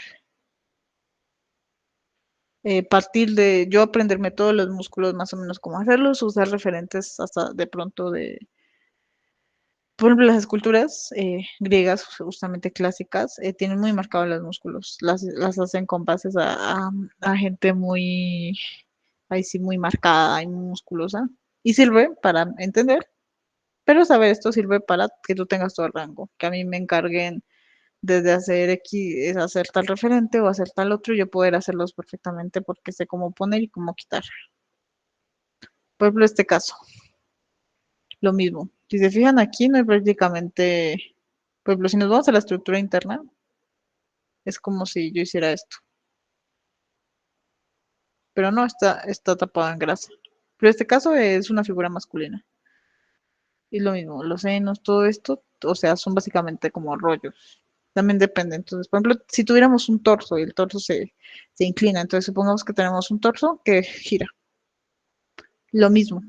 partir de yo aprenderme todos los músculos más o menos cómo hacerlos, usar referentes hasta de pronto de, por ejemplo, las esculturas griegas, justamente clásicas, tienen muy marcados los músculos, las hacen con bases a gente muy, ahí sí, muy marcada y muy musculosa, y sirve para entender, pero saber esto sirve para que tú tengas todo el rango, que a mí me encarguen desde hacer X, hacer tal referente o hacer tal otro, yo poder hacerlos perfectamente porque sé cómo poner y cómo quitar. Por ejemplo, este caso, lo mismo. Si se fijan aquí, no hay prácticamente, por ejemplo, si nos vamos a la estructura interna, es como si yo hiciera esto, pero no está tapado en grasa. Pero este caso es una figura masculina. Y lo mismo, los senos, todo esto, o sea, son básicamente como rollos. También depende. Entonces, por ejemplo, si tuviéramos un torso y el torso se inclina, entonces supongamos que tenemos un torso que gira. Lo mismo.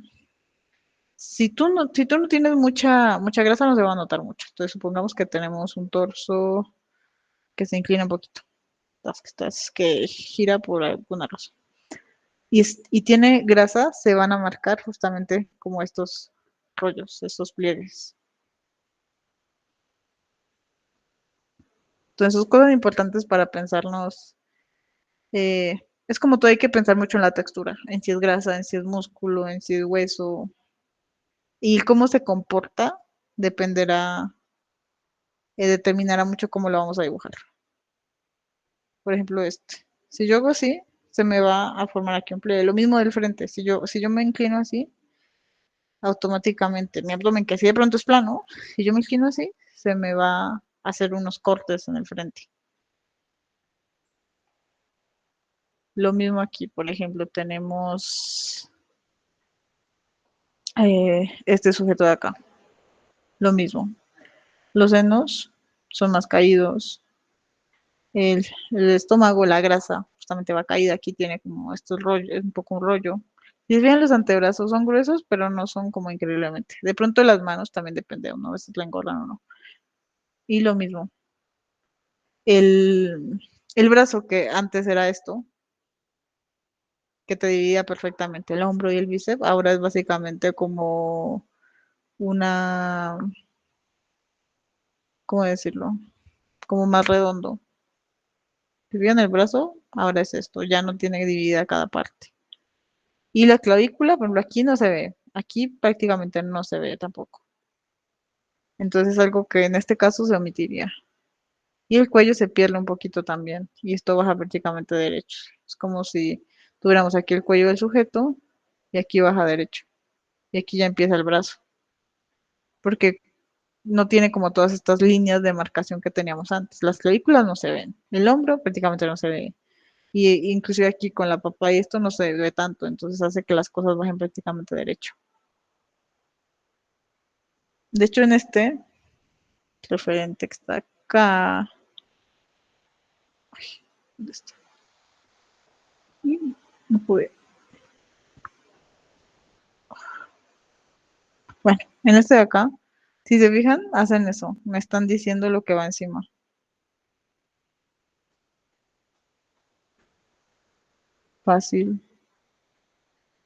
Si tú no tienes mucha grasa, no se va a notar mucho. Entonces, supongamos que tenemos un torso que se inclina un poquito, que gira por alguna razón. Y tiene grasa, se van a marcar justamente como estos rollos, estos pliegues. Entonces, son cosas importantes para pensarnos. Es como todo, hay que pensar mucho en la textura, en si es grasa, en si es músculo, en si es hueso. Y cómo se comporta dependerá, determinará mucho cómo lo vamos a dibujar. Por ejemplo, este. Si yo hago así, se me va a formar aquí un pliegue. Lo mismo del frente. Si yo me inclino así, automáticamente mi abdomen, que así de pronto es plano, si yo me inclino así, se me va a hacer unos cortes en el frente. Lo mismo aquí, por ejemplo, tenemos este sujeto de acá. Lo mismo. Los senos son más caídos. El estómago, la grasa, justamente va caída. Aquí tiene como estos rollos, es un poco un rollo. Y bien, los antebrazos son gruesos, pero no son como increíblemente. De pronto las manos también depende de uno, a veces la engordan o no. Y lo mismo. El brazo que antes era esto, que te dividía perfectamente el hombro y el bíceps, ahora es básicamente como una, ¿cómo decirlo? Como más redondo. Si bien el brazo, ahora es esto, ya no tiene dividida cada parte. Y la clavícula, por ejemplo, aquí no se ve, aquí prácticamente no se ve tampoco. Entonces es algo que en este caso se omitiría. Y el cuello se pierde un poquito también, y esto baja prácticamente derecho. Es como si tuviéramos aquí el cuello del sujeto y aquí baja derecho. Y aquí ya empieza el brazo, porque no tiene como todas estas líneas de marcación que teníamos antes. Las clavículas no se ven, el hombro prácticamente no se ve. Y inclusive aquí con la papa y esto no se ve tanto, entonces hace que las cosas bajen prácticamente derecho. De hecho, en este referente que está acá, ¿dónde está? No pude. Bueno, en este de acá, si se fijan, hacen eso, me están diciendo lo que va encima. Fácil.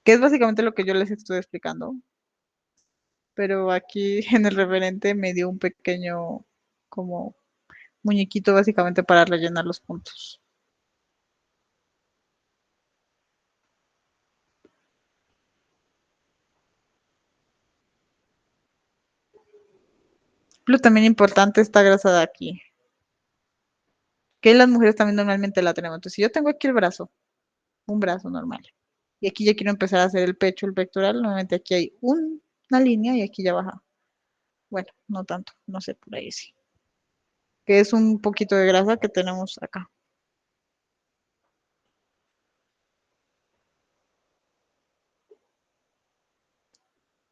Que es básicamente lo que yo les estoy explicando, pero aquí en el referente me dio un pequeño como muñequito básicamente para rellenar los puntos. Pero también importante esta grasa de aquí, que las mujeres también normalmente la tenemos. Entonces, si yo tengo aquí el brazo, un brazo normal, y aquí ya quiero empezar a hacer el pecho, el pectoral, normalmente aquí hay una línea y aquí ya baja. Bueno, no tanto, no sé, por ahí sí. Que es un poquito de grasa que tenemos acá.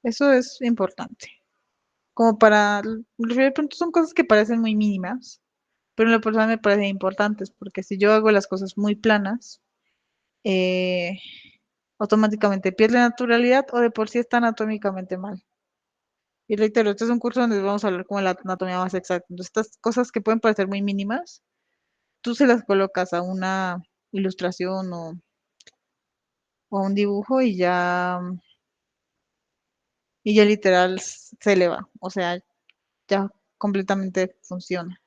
Eso es importante. Como para, de pronto son cosas que parecen muy mínimas, pero en lo personal me parecen importantes, porque si yo hago las cosas muy planas, eh, automáticamente pierde naturalidad o de por sí está anatómicamente mal. Y reitero, este es un curso donde vamos a hablar como de la anatomía más exacta. Entonces, estas cosas que pueden parecer muy mínimas, tú se las colocas a una ilustración o a un dibujo y ya literal se eleva. O sea, ya completamente funciona.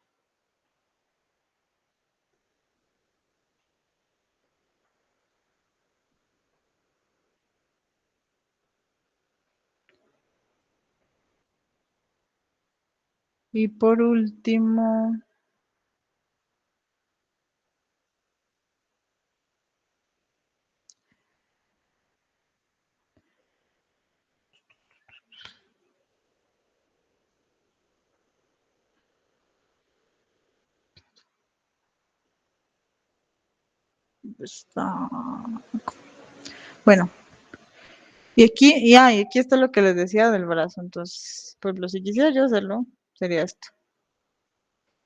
Y por último, está... Bueno, y aquí está lo que les decía del brazo. Entonces, por ejemplo, si quisiera yo hacerlo, sería esto.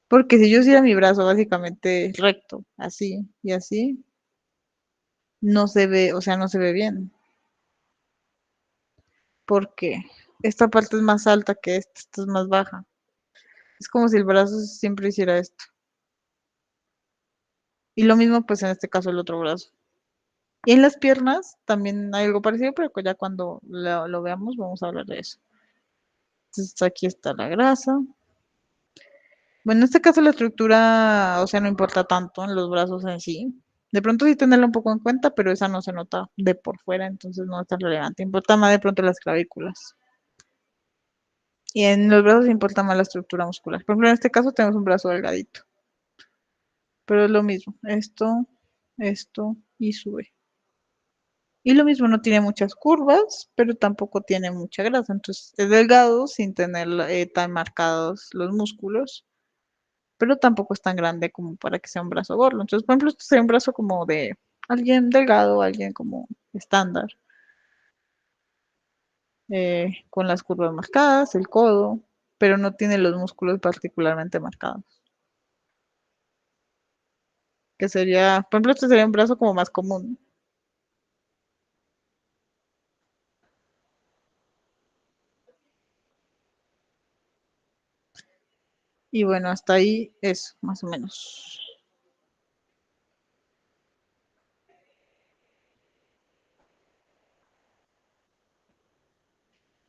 Porque si yo hiciera mi brazo básicamente recto, así y así, no se ve, o sea, no se ve bien. Porque esta parte es más alta que esta es más baja. Es como si el brazo siempre hiciera esto. Y lo mismo, pues en este caso, el otro brazo. Y en las piernas también hay algo parecido, pero que ya cuando lo veamos vamos a hablar de eso. Entonces aquí está la grasa. Bueno, en este caso la estructura, o sea, no importa tanto en los brazos en sí. De pronto sí tenerla un poco en cuenta, pero esa no se nota de por fuera, entonces no es tan relevante. Importa más de pronto las clavículas. Y en los brazos importa más la estructura muscular. Por ejemplo, en este caso tenemos un brazo delgadito, pero es lo mismo. Esto y sube. Y lo mismo, no tiene muchas curvas, pero tampoco tiene mucha grasa. Entonces es delgado sin tener tan marcados los músculos, pero tampoco es tan grande como para que sea un brazo gordo. Entonces, por ejemplo, esto sería un brazo como de alguien delgado, alguien como estándar, con las curvas marcadas, el codo, pero no tiene los músculos particularmente marcados. Que sería, por ejemplo, este sería un brazo como más común. Y bueno, hasta ahí es más o menos.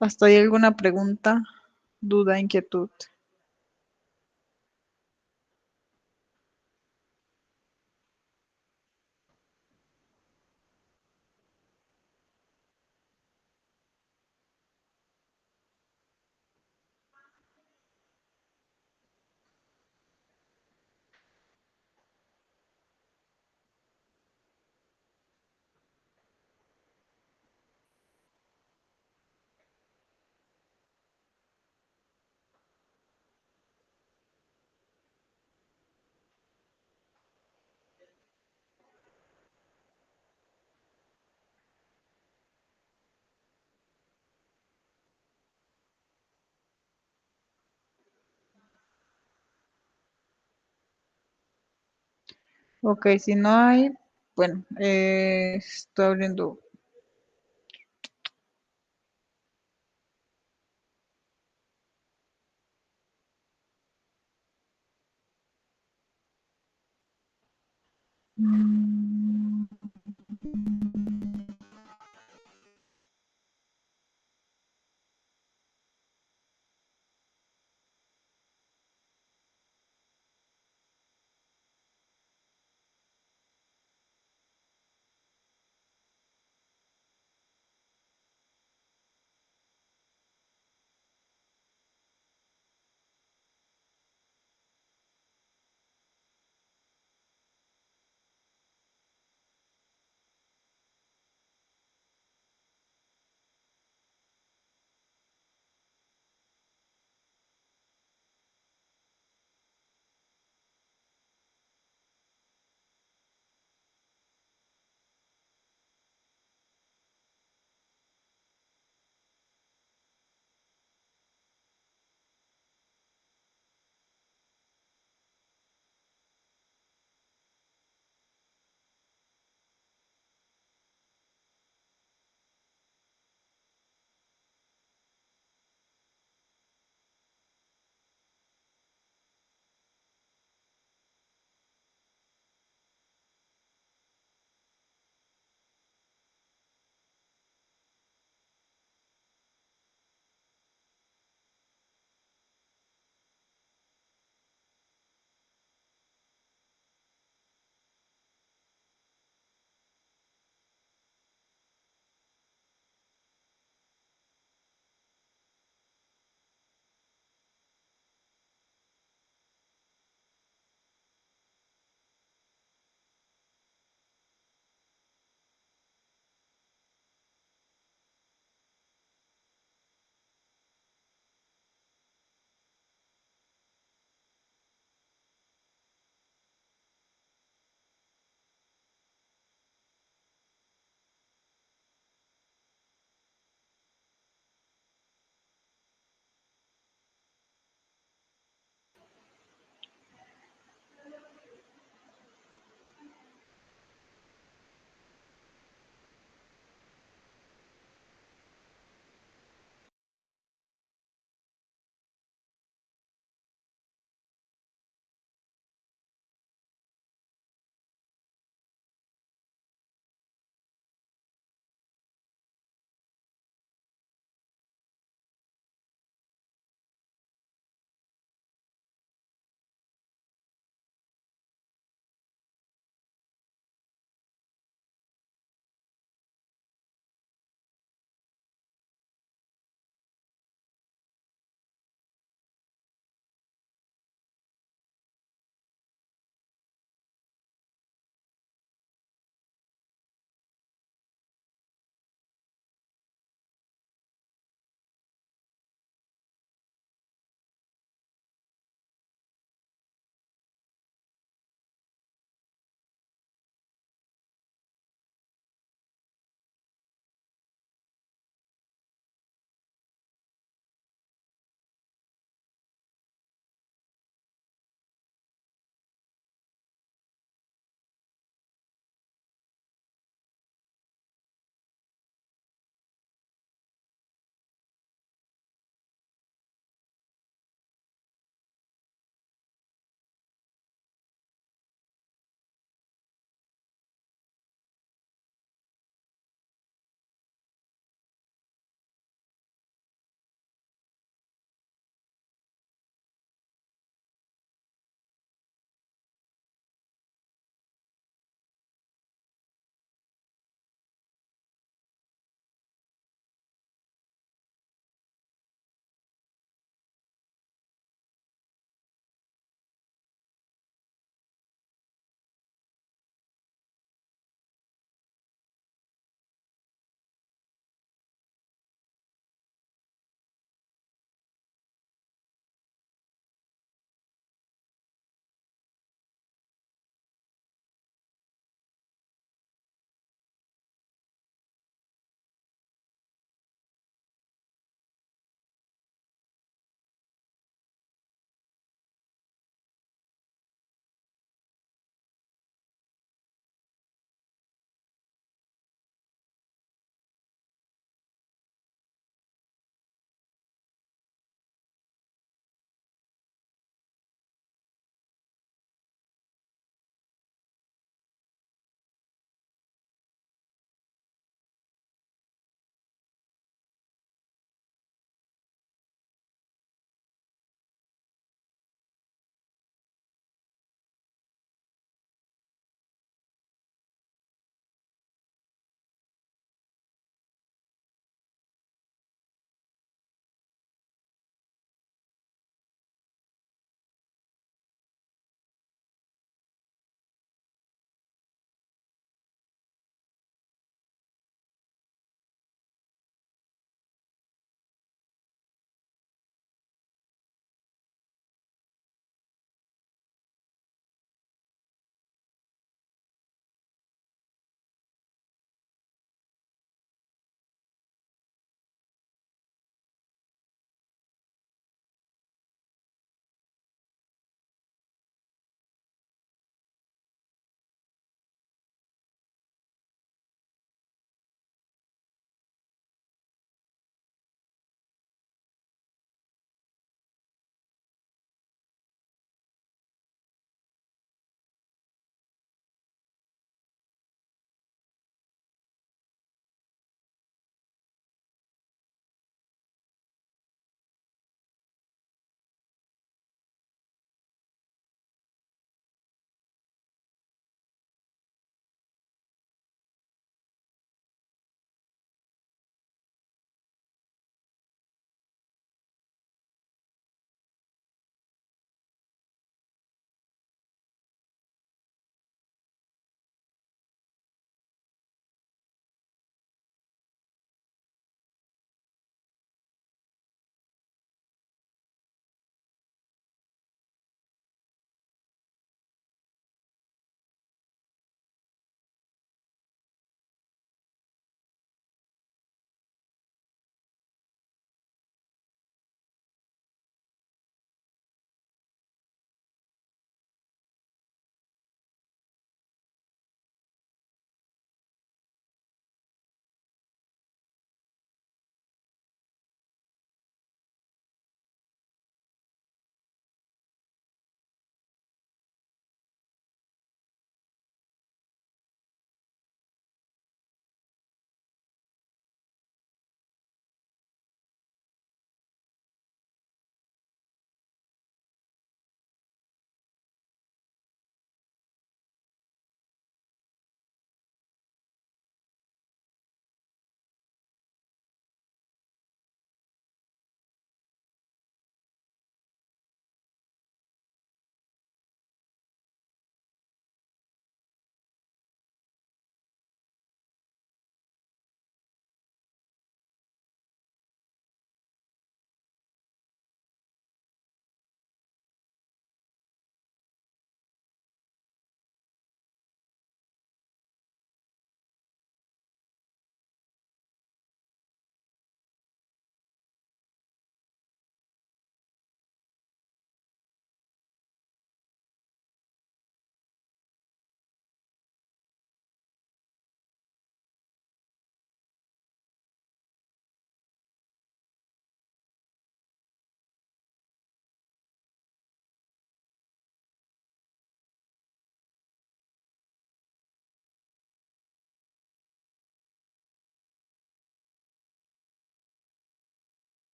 ¿Hasta ahí alguna pregunta, duda, inquietud? Ok, si no hay, bueno, estoy abriendo. Mm,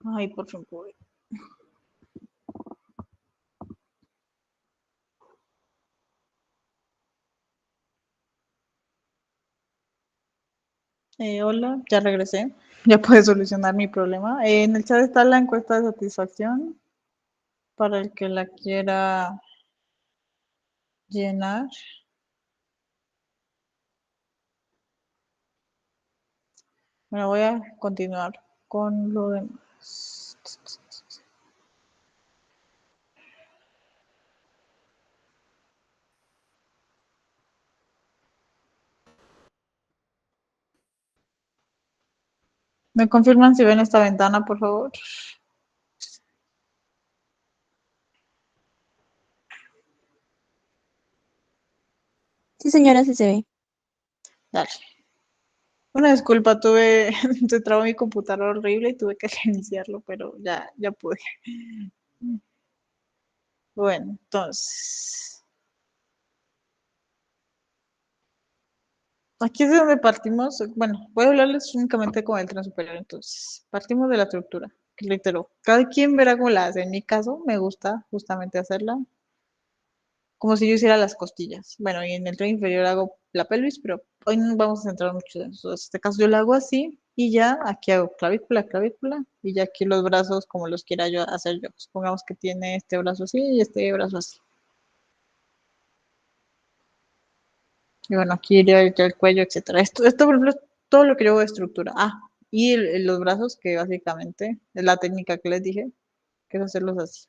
Ay, por fin pude. Hola, ya regresé. Ya pude solucionar mi problema. En el chat está la encuesta de satisfacción para el que la quiera llenar. Bueno, voy a continuar con lo demás. ¿Me confirman si ven esta ventana, por favor? Sí, señora, sí se ve. Dale. Una disculpa, tuve, se trabó mi computadora horrible y tuve que reiniciarlo, pero ya pude. Bueno, entonces, aquí es de donde partimos. Bueno, voy a hablarles únicamente con el tren superior. Entonces, partimos de la estructura, que reitero, cada quien verá cómo la hace. En mi caso, me gusta justamente hacerla como si yo hiciera las costillas. Bueno, y en el tren inferior hago la pelvis, pero hoy no vamos a centrar mucho en eso. En este caso, yo la hago así y ya aquí hago clavícula, clavícula, y ya aquí los brazos como los quiera yo hacer yo. Supongamos que tiene este brazo así y este brazo así. Y bueno, aquí iría el cuello, etcétera. Esto, por ejemplo, es todo lo que yo hago de estructura. Ah, y los brazos, que básicamente es la técnica que les dije, que es hacerlos así.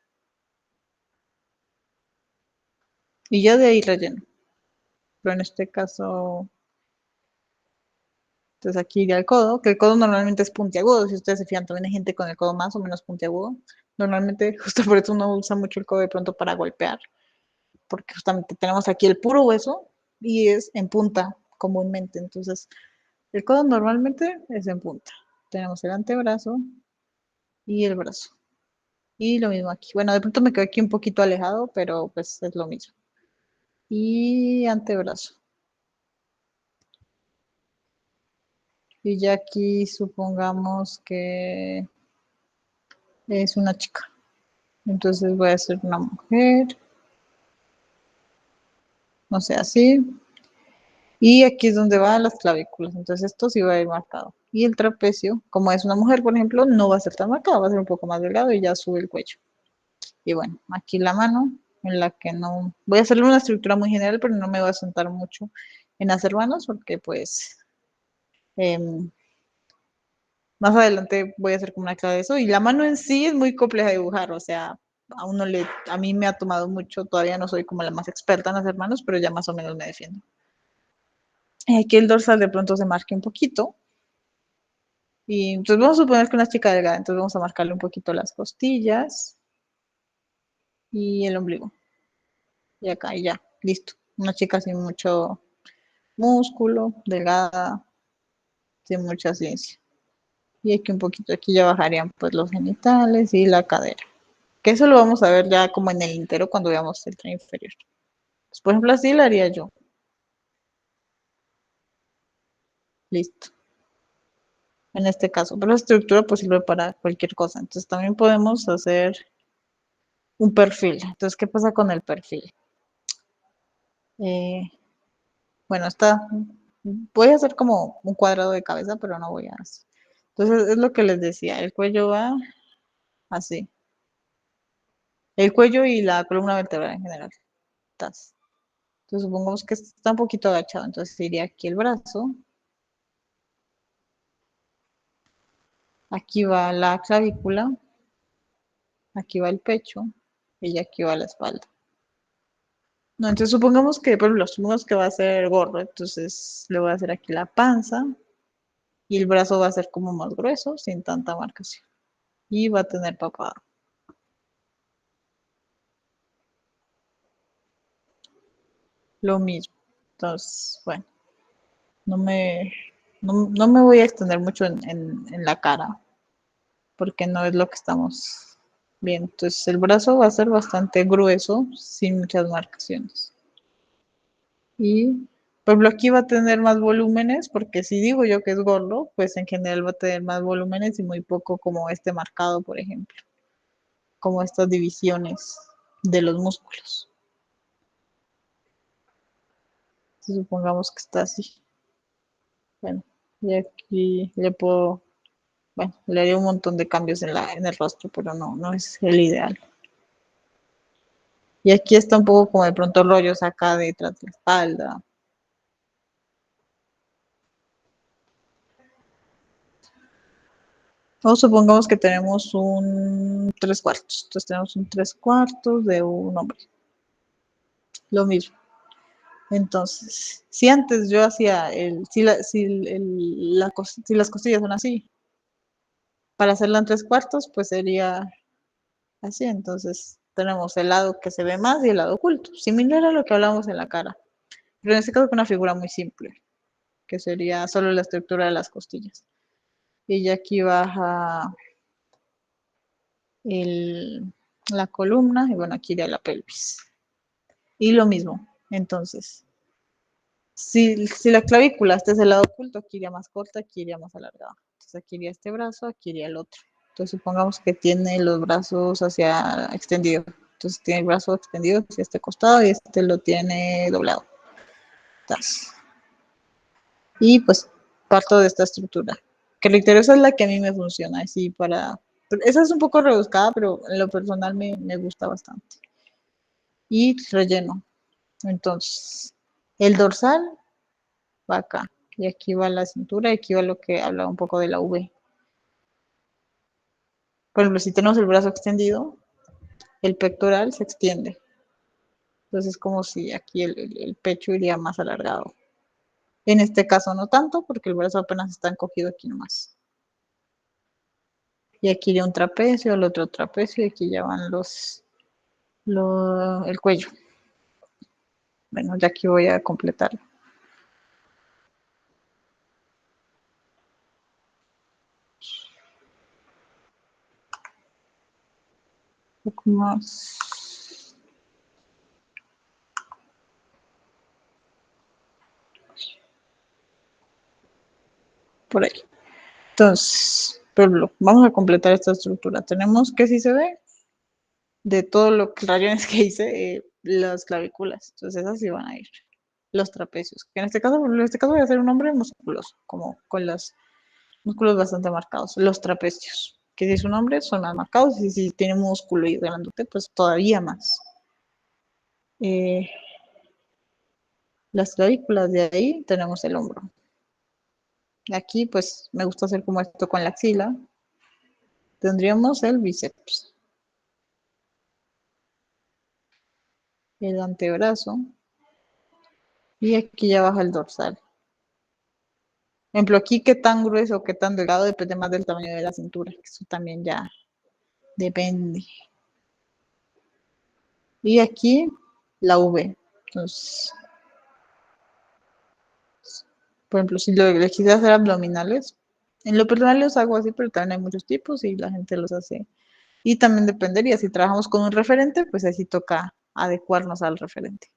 Y ya de ahí relleno. Pero en este caso, entonces aquí iría el codo, que el codo normalmente es puntiagudo. Si ustedes se fijan, también hay gente con el codo más o menos puntiagudo. Normalmente, justo por eso uno usa mucho el codo de pronto para golpear, porque justamente tenemos aquí el puro hueso y es en punta comúnmente. Entonces, el codo normalmente es en punta. Tenemos el antebrazo y el brazo. Y lo mismo aquí. Bueno, de pronto me quedo aquí un poquito alejado, pero pues es lo mismo. Y antebrazo. Y ya aquí supongamos que es una chica. Entonces voy a hacer una mujer, no sé, así. Y aquí es donde van las clavículas. Entonces esto sí va a ir marcado. Y el trapecio, como es una mujer, por ejemplo, no va a ser tan marcado, va a ser un poco más delgado y ya sube el cuello. Y bueno, aquí la mano, en la que no, voy a hacerle una estructura muy general, pero no me voy a sentar mucho en hacer manos porque pues eh, más adelante voy a hacer como una clase de eso. Y la mano en sí es muy compleja de dibujar, o sea, a mí me ha tomado mucho, todavía no soy como la más experta en hacer manos, pero ya más o menos me defiendo. Aquí el dorsal de pronto se marque un poquito. Y entonces vamos a suponer que una chica delgada, entonces vamos a marcarle un poquito las costillas y el ombligo. Y acá, y ya, listo. Una chica sin mucho músculo, delgada, sin mucha ciencia. Y aquí un poquito, aquí ya bajarían pues los genitales y la cadera. Que eso lo vamos a ver ya como en el entero cuando veamos el tren inferior. Pues, por ejemplo, así lo haría yo. Listo. En este caso. Pero la estructura pues sirve para cualquier cosa. Entonces también podemos hacer un perfil. Entonces, ¿qué pasa con el perfil? Eh, bueno, voy a hacer como un cuadrado de cabeza, pero no voy a hacer. Entonces, es lo que les decía. El cuello va así. El cuello y la columna vertebral en general. Tas. Entonces, supongamos que está un poquito agachado. Entonces, iría aquí el brazo. Aquí va la clavícula. Aquí va el pecho y aquí va la espalda. No, entonces supongamos que, por ejemplo, supongamos que va a ser gordo, entonces le voy a hacer aquí la panza y el brazo va a ser como más grueso, sin tanta marcación. Y va a tener papada. Lo mismo. Entonces, bueno, no me, no me voy a extender mucho en la cara, porque no es lo que estamos viendo. Entonces, el brazo va a ser bastante grueso, sin muchas marcaciones. Y Por ejemplo, aquí va a tener más volúmenes, porque si digo yo que es gordo, pues en general va a tener más volúmenes y muy poco como este marcado, por ejemplo, como estas divisiones de los músculos. Si supongamos que está así. Bueno, y aquí le puedo, bueno, le haría un montón de cambios en el rostro, pero no es el ideal. Y aquí está un poco como de pronto rollos acá detrás de la espalda. O supongamos que tenemos un 3/4. Entonces tenemos un 3/4 de un hombre. Lo mismo. Entonces, si antes yo hacía si las costillas son así, para hacerla en 3/4, pues sería así. Entonces, tenemos el lado que se ve más y el lado oculto, similar a lo que hablamos en la cara. Pero en este caso con una figura muy simple, que sería solo la estructura de las costillas. Y ya aquí baja el, la columna y bueno, aquí iría la pelvis. Y lo mismo, entonces, si la clavícula está es el lado oculto, aquí iría más corta, aquí iría más alargada. Entonces aquí iría este brazo, aquí iría el otro. Entonces supongamos que tiene los brazos hacia extendido. Entonces tiene el brazo extendido hacia este costado y este lo tiene doblado. Entonces, y pues parto de esta estructura. Que reitero, esa es la que a mí me funciona, así para... Esa es un poco rebuscada, pero en lo personal me gusta bastante. Y relleno. Entonces, el dorsal va acá. Y aquí va la cintura y aquí va lo que habla un poco de la V. Por ejemplo, si tenemos el brazo extendido, el pectoral se extiende. Entonces es como si aquí el pecho iría más alargado. En este caso no tanto, porque el brazo apenas está encogido aquí nomás. Y aquí iría un trapecio, el otro trapecio, y aquí ya van el cuello. Bueno, ya aquí voy a completar. Un poco más. Por ahí. Entonces, por ejemplo, vamos a completar esta estructura. Tenemos que si se ve de todo lo que rayones que hice, las clavículas. Entonces esas sí van a ir. Los trapecios. Que en este caso voy a hacer un hombre musculoso, como con los músculos bastante marcados. Los trapecios. Que si es un hombre son más marcados y si tiene músculo y grandote, pues todavía más. Eh, las clavículas de ahí tenemos el hombro. De aquí, pues me gusta hacer como esto con la axila. Tendríamos el bíceps, el antebrazo y aquí ya baja el dorsal. Por ejemplo, aquí qué tan grueso o qué tan delgado depende más del tamaño de la cintura. Eso también ya depende. Y aquí la V. Entonces, por ejemplo, si le quisiera hacer abdominales, en lo personal los hago así, pero también hay muchos tipos y la gente los hace. Y también dependería, si trabajamos con un referente, pues así toca adecuarnos al referente.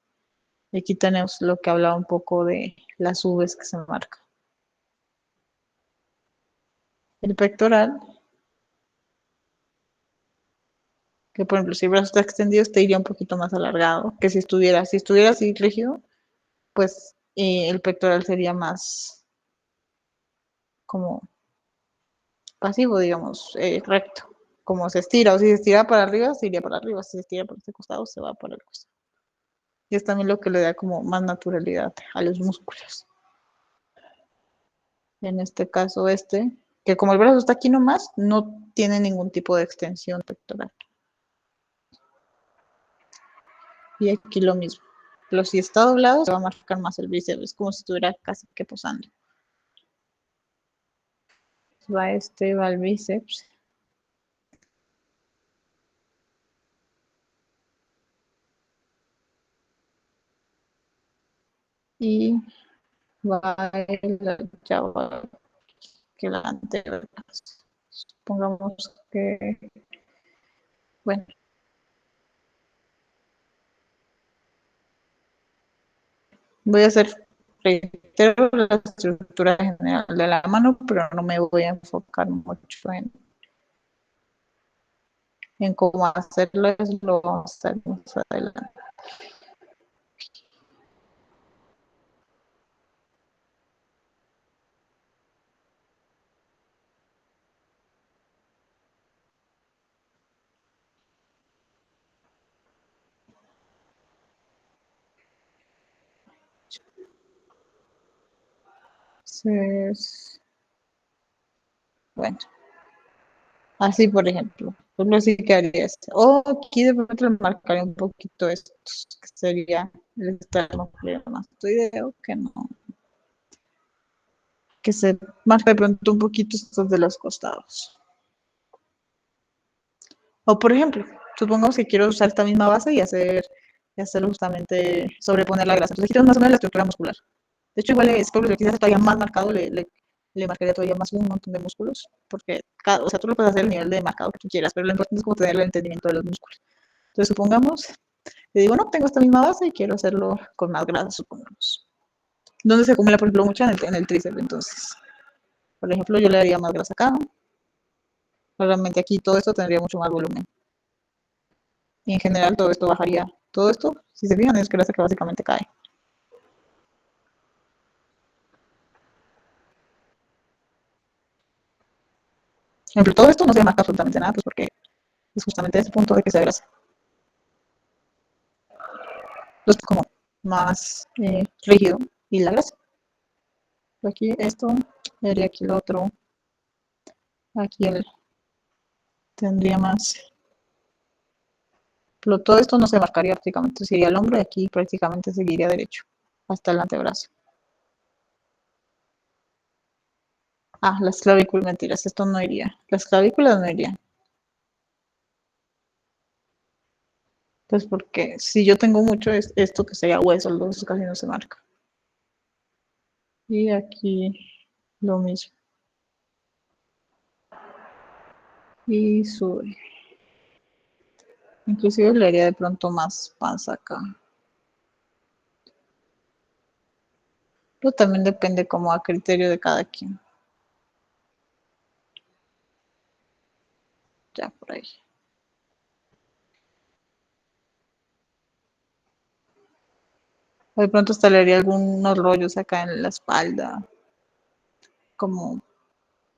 Y aquí tenemos lo que hablaba un poco de las Vs que se marcan. El pectoral, que por ejemplo si el brazo está extendido, este iría un poquito más alargado que si estuviera así rígido, pues el pectoral sería más como pasivo, digamos, recto, como se estira, o si se estira para arriba, se iría para arriba, si se estira por este costado, se va para el costado. Y es también lo que le da como más naturalidad a los músculos. En este caso que como el brazo está aquí nomás, no tiene ningún tipo de extensión pectoral. Y aquí lo mismo. Pero si está doblado, se va a marcar más el bíceps, es como si estuviera casi que posando. Va el bíceps. Y va ya va que la anterior. Supongamos que, bueno, voy a hacer reitero la estructura general de la mano, pero no me voy a enfocar mucho en cómo hacerlo, eso lo vamos a hacer más adelante. Entonces, bueno, así por ejemplo, solo así quedaría esto. O aquí de pronto le marcaré un poquito esto, que sería el externo plenomastoideo, que no, que se marca de pronto un poquito estos de los costados. O por ejemplo, supongamos que quiero usar esta misma base y hacer justamente sobreponer la grasa. Entonces aquí tenemos más o menos la estructura muscular. De hecho, igual es por lo que quizás todavía más marcado, le marcaría todavía más un montón de músculos, porque o sea, tú lo puedes hacer a nivel de marcado que tú quieras, pero lo importante es como tener el entendimiento de los músculos. Entonces, supongamos, le digo, no, tengo esta misma base y quiero hacerlo con más grasa, supongamos. ¿Dónde se acumula, por ejemplo, mucha? En el tríceps. Entonces, por ejemplo, yo le daría más grasa acá. Realmente aquí todo esto tendría mucho más volumen. Y en general todo esto bajaría. Todo esto, si se fijan, es grasa que básicamente cae. Por ejemplo, todo esto no se marca absolutamente nada, pues porque es justamente ese punto de que sea grasa. Entonces, como más rígido y la grasa. Aquí esto, y aquí lo otro. Aquí tendría más. Pero todo esto no se marcaría prácticamente. Sería el hombro y aquí prácticamente seguiría derecho hasta el antebrazo. Ah, las clavículas, mentiras, esto no iría. Las clavículas no irían. Pues porque si yo tengo mucho es esto que sería hueso, el hueso casi no se marca. Y aquí lo mismo. Y sube. Inclusive le haría de pronto más panza acá. Pero también depende como a criterio de cada quien. Ya por ahí. O de pronto hasta le haría algunos rollos acá en la espalda. Como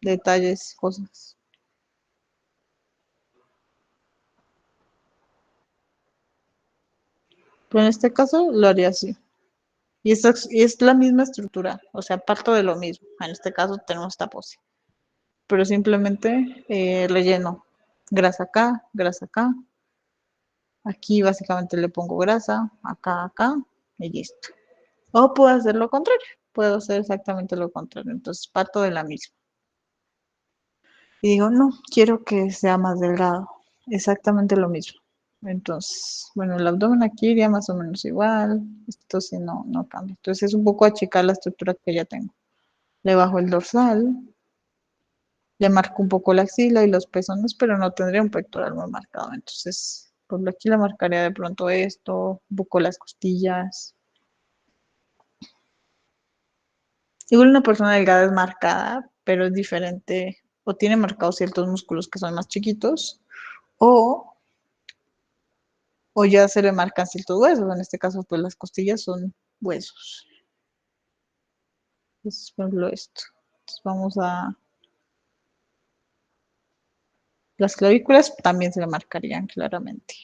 detalles, cosas. Pero en este caso lo haría así. Y es la misma estructura, o sea, parto de lo mismo. En este caso tenemos esta pose. Pero simplemente relleno grasa acá. Aquí básicamente le pongo grasa, acá y listo. O puedo hacer lo contrario, puedo hacer exactamente lo contrario. Entonces parto de la misma. Y digo, no, quiero que sea más delgado. Exactamente lo mismo. Entonces, bueno, el abdomen aquí iría más o menos igual. Esto sí no cambia. Entonces es un poco achicar la estructura que ya tengo. Le bajo el dorsal, le marco un poco la axila y los pezones, pero no tendría un pectoral muy marcado. Entonces, por aquí le marcaría de pronto esto, un poco las costillas. Igual una persona delgada es marcada, pero es diferente, o tiene marcados ciertos músculos que son más chiquitos, o, o ya se le marcan ciertos huesos. En este caso, pues las costillas son huesos. Entonces, por ejemplo, esto. Entonces, vamos a... Las clavículas también se le marcarían claramente.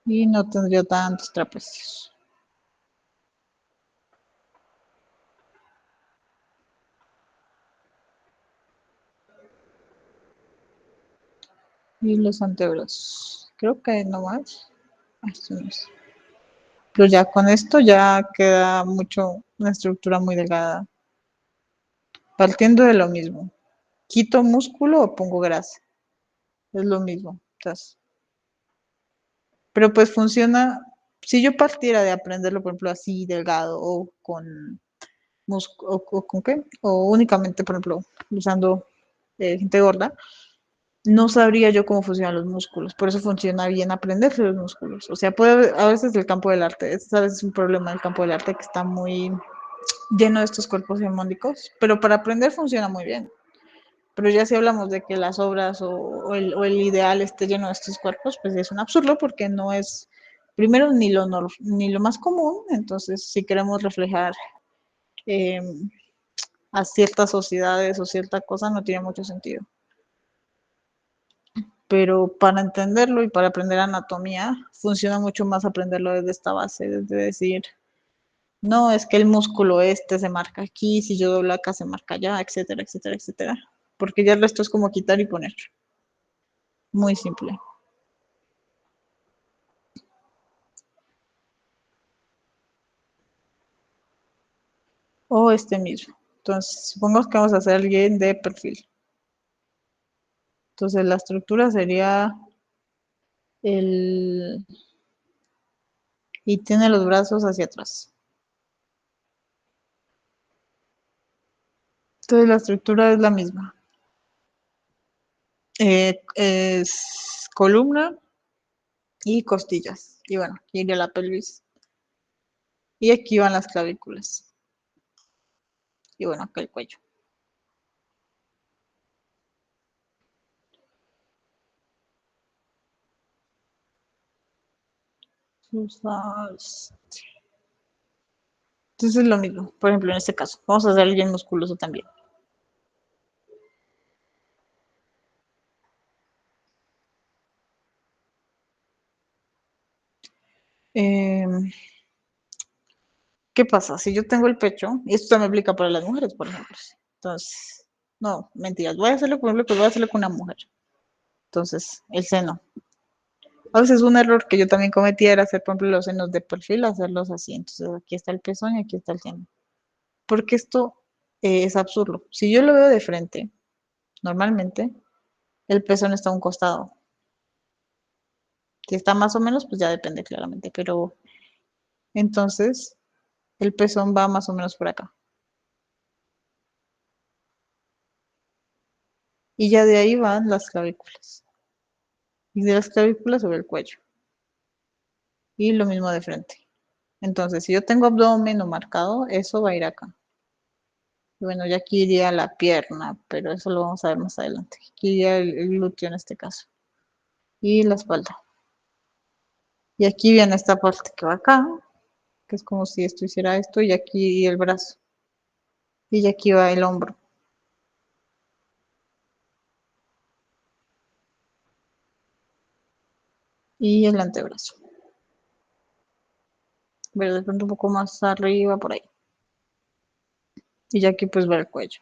Y no tendría tantos trapecios. Y los antebrazos. Creo que no más. Esto no es. Pero ya con esto ya queda mucho, una estructura muy delgada. Partiendo de lo mismo. ¿Quito músculo o pongo grasa? Es lo mismo. Entonces, pero pues funciona. Si yo partiera de aprenderlo, por ejemplo, así delgado o con o con qué, o únicamente, por ejemplo, usando gente gorda, no sabría yo cómo funcionan los músculos. Por eso funciona bien aprenderse los músculos. O sea, puede a veces el campo del arte, es a veces un problema del campo del arte que está muy lleno de estos cuerpos hegemónicos, pero para aprender funciona muy bien. Pero ya si hablamos de que las obras o el ideal esté lleno de estos cuerpos, pues es un absurdo porque no es, primero, ni lo más común. Entonces, si queremos reflejar eh, a ciertas sociedades o cierta cosa, no tiene mucho sentido. Pero para entenderlo y para aprender anatomía, funciona mucho más aprenderlo desde esta base, desde decir, no, es que el músculo este se marca aquí, si yo doblo acá se marca allá, etcétera, etcétera, etcétera. Porque ya el resto es como quitar y poner. Muy simple. O este mismo. Entonces, supongamos que vamos a hacer alguien de perfil. Entonces, la estructura sería el... y tiene los brazos hacia atrás. Entonces, la estructura es la misma. Es columna y costillas. Y bueno, aquí iría la pelvis. Y aquí van las clavículas. Y bueno, acá el cuello. Entonces es lo mismo. Por ejemplo, en este caso, vamos a hacer alguien musculoso también. Eh, ¿Qué pasa? Si yo tengo el pecho, y esto también aplica para las mujeres, por ejemplo. Entonces, no, mentiras, voy a hacerlo, por ejemplo, pues voy a hacerlo con una mujer. Entonces, el seno. A veces un error que yo también cometía era hacer, por ejemplo, los senos de perfil, hacerlos así. Entonces, aquí está el pezón y aquí está el seno. Porque esto es absurdo. Si yo lo veo de frente, normalmente, el pezón está a un costado. Si está más o menos, pues ya depende claramente. Pero entonces, el pezón va más o menos por acá. Y ya de ahí van las clavículas. Y de las clavículas sobre el cuello. Y lo mismo de frente. Entonces, si yo tengo abdomen no marcado, eso va a ir acá. Bueno, ya aquí iría la pierna, pero eso lo vamos a ver más adelante. Aquí iría el glúteo en este caso. Y la espalda. Y aquí viene esta parte que va acá, que es como si esto hiciera esto, y aquí el brazo. Y aquí va el hombro. Y el antebrazo. Pero de pronto un poco más arriba, por ahí. Y ya aquí pues va el cuello.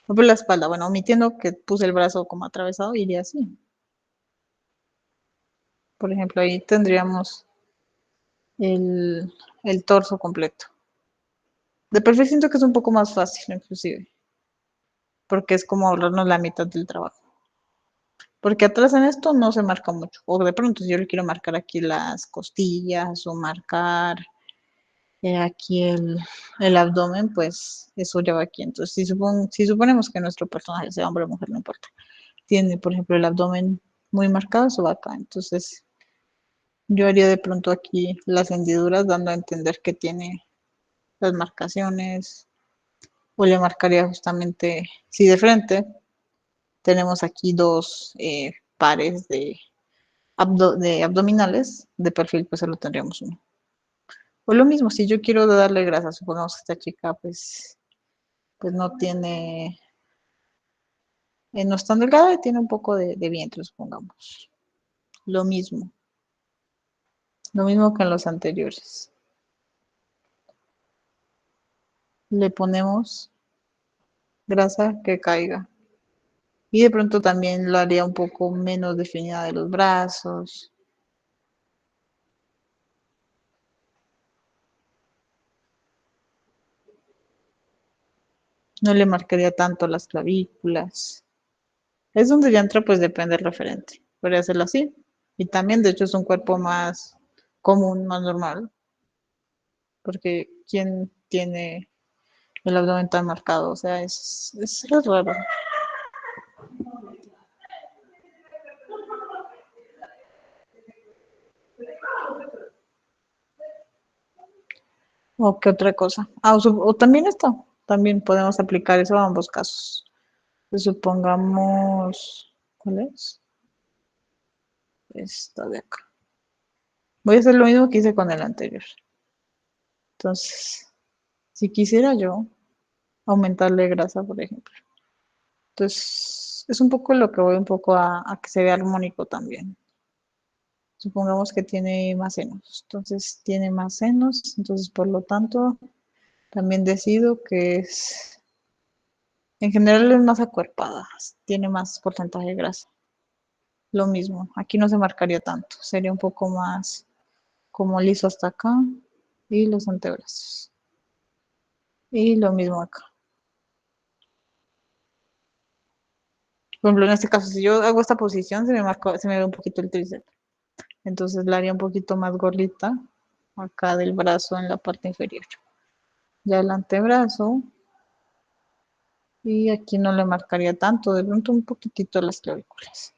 Por la espalda, bueno, omitiendo que puse el brazo como atravesado, iría así. Por ejemplo, ahí tendríamos el torso completo. De perfil siento que es un poco más fácil, inclusive, porque es como ahorrarnos la mitad del trabajo. Porque atrás en esto no se marca mucho. O de pronto, si yo le quiero marcar aquí las costillas o marcar aquí el abdomen, pues eso ya va aquí. Entonces, si suponemos que nuestro personaje, sea hombre o mujer, no importa, tiene, por ejemplo, el abdomen muy marcado, eso va acá. Entonces, yo haría de pronto aquí las hendiduras, dando a entender que tiene las marcaciones, o le marcaría justamente, si de frente tenemos aquí dos pares de abdominales, de perfil pues solo tendríamos uno. O lo mismo, si yo quiero darle grasa, supongamos que esta chica pues no tiene, no es tan delgada y tiene un poco de vientre, supongamos. Lo mismo, lo mismo que en los anteriores. Le ponemos grasa que caiga. Y de pronto también lo haría un poco menos definida de los brazos. No le marcaría tanto las clavículas. Es donde ya entra, pues depende del referente. Podría hacerlo así. Y también, de hecho, es un cuerpo más común, más normal. Porque ¿quién tiene el abdomen tan marcado? O sea, es raro. ¿O qué otra cosa? Ah, o también esto. También podemos aplicar eso a ambos casos. Pues supongamos, ¿cuál es? Esta de acá. Voy a hacer lo mismo que hice con el anterior. Entonces, si quisiera yo aumentarle grasa, por ejemplo. Entonces, es un poco lo que voy un poco a que se vea armónico también. Supongamos que tiene más senos. Entonces, tiene más senos. Entonces, por lo tanto, también decido que es, en general es más acuerpada. Tiene más porcentaje de grasa. Lo mismo, aquí no se marcaría tanto. Sería un poco más como liso hasta acá y los antebrazos. Y lo mismo acá. Por ejemplo, en este caso, si yo hago esta posición, se me ve un poquito el tríceps. Entonces la haría un poquito más gordita acá del brazo en la parte inferior. Ya el antebrazo, y aquí no le marcaría tanto, de pronto un poquitito las clavículas.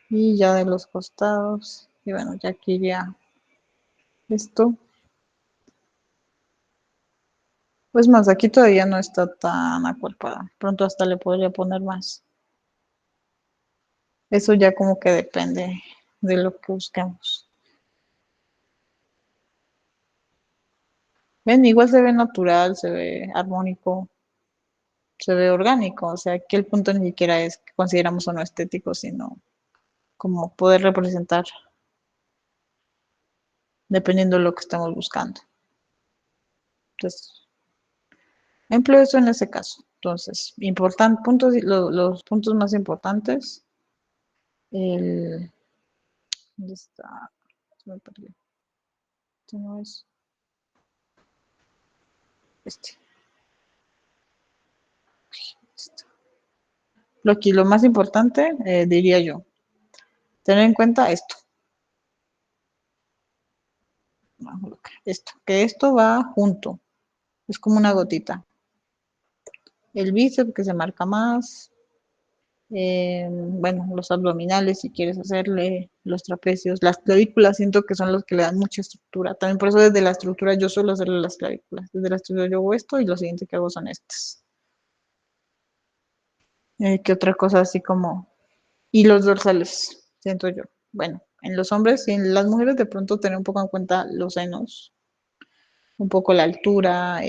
Y ya de los costados, y bueno, ya aquí iría esto. Pues más, aquí todavía no está tan acuerpada. Pronto hasta le podría poner más. Eso ya como que depende de lo que busquemos. Ven, igual se ve natural, se ve armónico, se ve orgánico. O sea, que el punto ni siquiera es que consideramos o no estético, sino como poder representar dependiendo de lo que estemos buscando. Entonces, empleo eso en ese caso. Entonces, puntos, los puntos más importantes, el, ¿dónde está? Se me perdió. Este no es este. Lo más importante, diría yo, tener en cuenta esto. Esto, que esto va junto, es como una gotita. El bíceps que se marca más, bueno, los abdominales si quieres hacerle, los trapecios, las clavículas siento que son los que le dan mucha estructura. También por eso desde la estructura yo suelo hacerle las clavículas. Desde la estructura yo hago esto y lo siguiente que hago son estas. ¿Qué otra cosa así como? Y los dorsales, siento yo. Bueno, en los hombres y en las mujeres de pronto tener un poco en cuenta los senos, un poco la altura,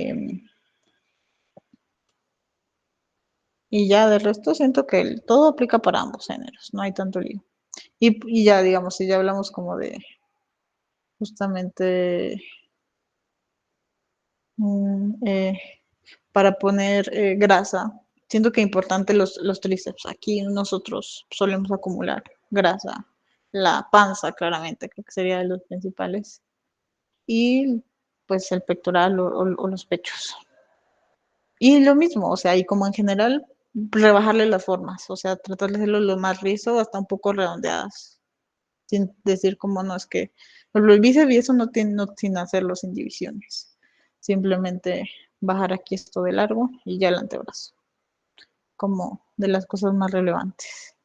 y ya del resto siento que todo aplica para ambos géneros, no hay tanto lío. Y ya, digamos, si ya hablamos como de justamente mm, eh, para poner grasa, siento que es importante los tríceps. Aquí nosotros solemos acumular grasa, la panza claramente, creo que sería de los principales, y pues el pectoral o los pechos. Y lo mismo, o sea, y como en general, rebajarle las formas, o sea, tratar de hacerlo lo más rizo hasta un poco redondeadas, sin decir como no es que, el bíceps y eso no tiene, no, sin hacerlo sin divisiones, simplemente bajar aquí esto de largo y ya el antebrazo, como de las cosas más relevantes.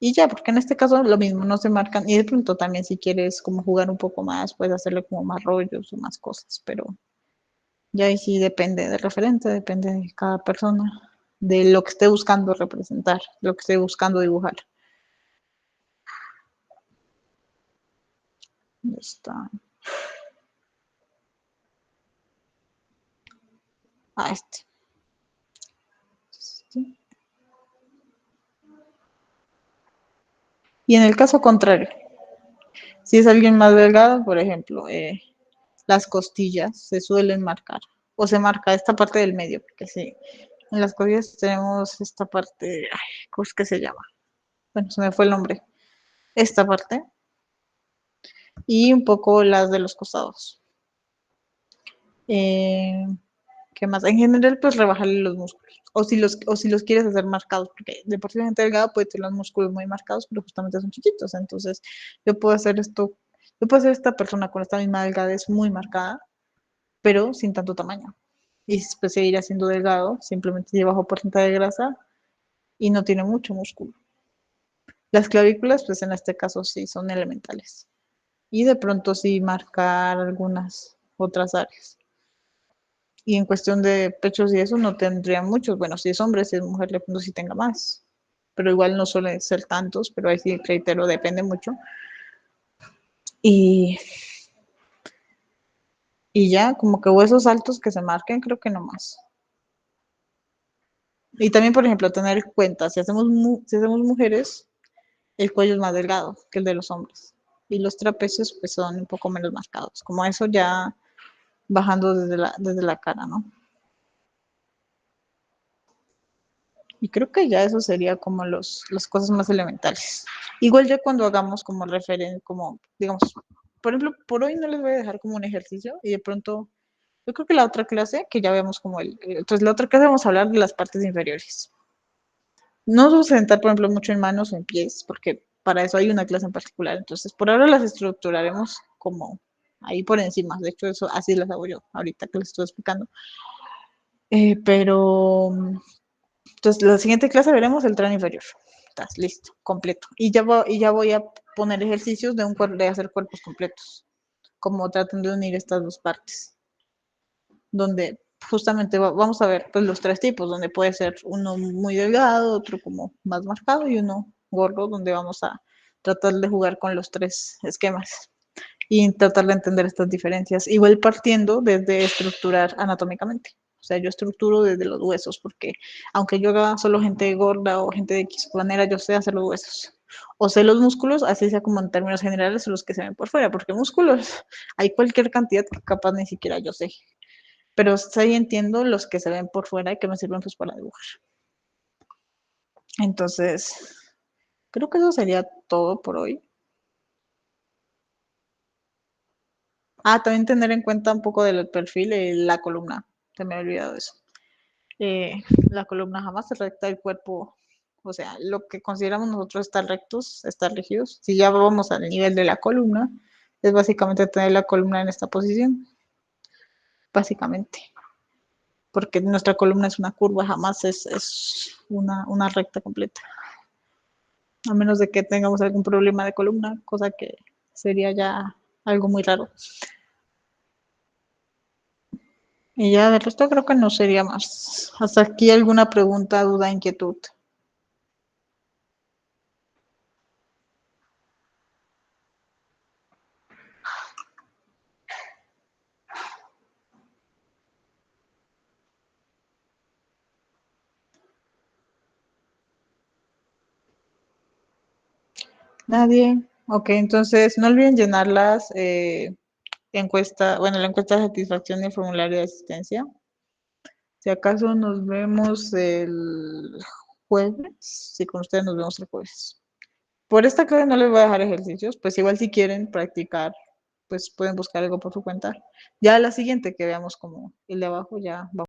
Y ya, porque en este caso lo mismo, no se marcan, y de pronto también si quieres como jugar un poco más, puedes hacerle como más rollos o más cosas, pero ya ahí sí depende del referente, depende de cada persona, de lo que esté buscando representar, lo que esté buscando dibujar. Está. Ah, este. Y en el caso contrario, si es alguien más delgado, por ejemplo, las costillas se suelen marcar, o se marca esta parte del medio, porque sí, en las costillas tenemos esta parte, ay, ¿cómo es que se llama? Bueno, se me fue el nombre. Esta parte, y un poco las de los costados. Eh, ¿Qué más? En general, pues rebajarle los músculos. O si los quieres hacer marcados, porque de por sí la gente delgada puede tener los músculos muy marcados, pero justamente son chiquitos. Entonces, yo puedo hacer esto, yo puedo hacer esta persona con esta misma delgadez muy marcada, pero sin tanto tamaño. Y después seguir haciendo delgado, simplemente lleva bajo porcentaje de grasa y no tiene mucho músculo. Las clavículas, pues en este caso sí son elementales. Y de pronto sí marcar algunas otras áreas. Y en cuestión de pechos y eso no tendría muchos. Bueno, si es hombre, si es mujer, de pronto sí tenga más. Pero igual no suelen ser tantos, pero ahí sí, reitero, depende mucho. Y, y ya, como que huesos altos que se marquen, creo que no más. Y también, por ejemplo, tener en cuenta, si hacemos mujeres, el cuello es más delgado que el de los hombres. Y los trapecios pues son un poco menos marcados. Como eso ya bajando desde la cara, ¿no? Y creo que ya eso sería como las cosas más elementales. Igual ya cuando hagamos como referencia, como digamos, por ejemplo, por hoy no les voy a dejar como un ejercicio y de pronto, yo creo que la otra clase, que ya vemos como entonces la otra clase vamos a hablar de las partes inferiores. No nos vamos a sentar, por ejemplo, mucho en manos o en pies, porque para eso hay una clase en particular. Entonces, por ahora las estructuraremos como ahí por encima. De hecho, eso así las hago yo ahorita que les estoy explicando. Pero entonces, la siguiente clase veremos el tren inferior. Estás listo, completo. Y ya voy a poner ejercicios de hacer cuerpos completos, como traten de unir estas dos partes, donde justamente vamos a ver pues, los tres tipos, donde puede ser uno muy delgado, otro como más marcado y uno gordo, donde vamos a tratar de jugar con los tres esquemas y tratar de entender estas diferencias. Igual partiendo desde estructurar anatómicamente. O sea, yo estructuro desde los huesos, porque aunque yo haga solo gente gorda o gente de X manera, yo sé hacer los huesos. O sé los músculos, así sea como en términos generales, son los que se ven por fuera, porque músculos hay cualquier cantidad que capaz ni siquiera yo sé. Pero sí entiendo los que se ven por fuera y que me sirven pues para dibujar. Entonces, creo que eso sería todo por hoy. Ah, también tener en cuenta un poco del perfil y la columna. Se me ha olvidado eso. Eh, la columna jamás es recta, el cuerpo, o sea, lo que consideramos nosotros estar rectos, estar rígidos. Si ya vamos al nivel de la columna, es básicamente tener la columna en esta posición, básicamente. Porque nuestra columna es una curva, jamás es una recta completa. A menos de que tengamos algún problema de columna, cosa que sería ya algo muy raro. Y ya de resto creo que no sería más. Hasta aquí alguna pregunta, duda, inquietud. Nadie. Ok, entonces no olviden llenar las la encuesta de satisfacción y el formulario de asistencia. Si acaso nos vemos el jueves, si con ustedes nos vemos el jueves. Por esta clase no les voy a dejar ejercicios, pues igual si quieren practicar, pues pueden buscar algo por su cuenta. Ya la siguiente que veamos como el de abajo ya va.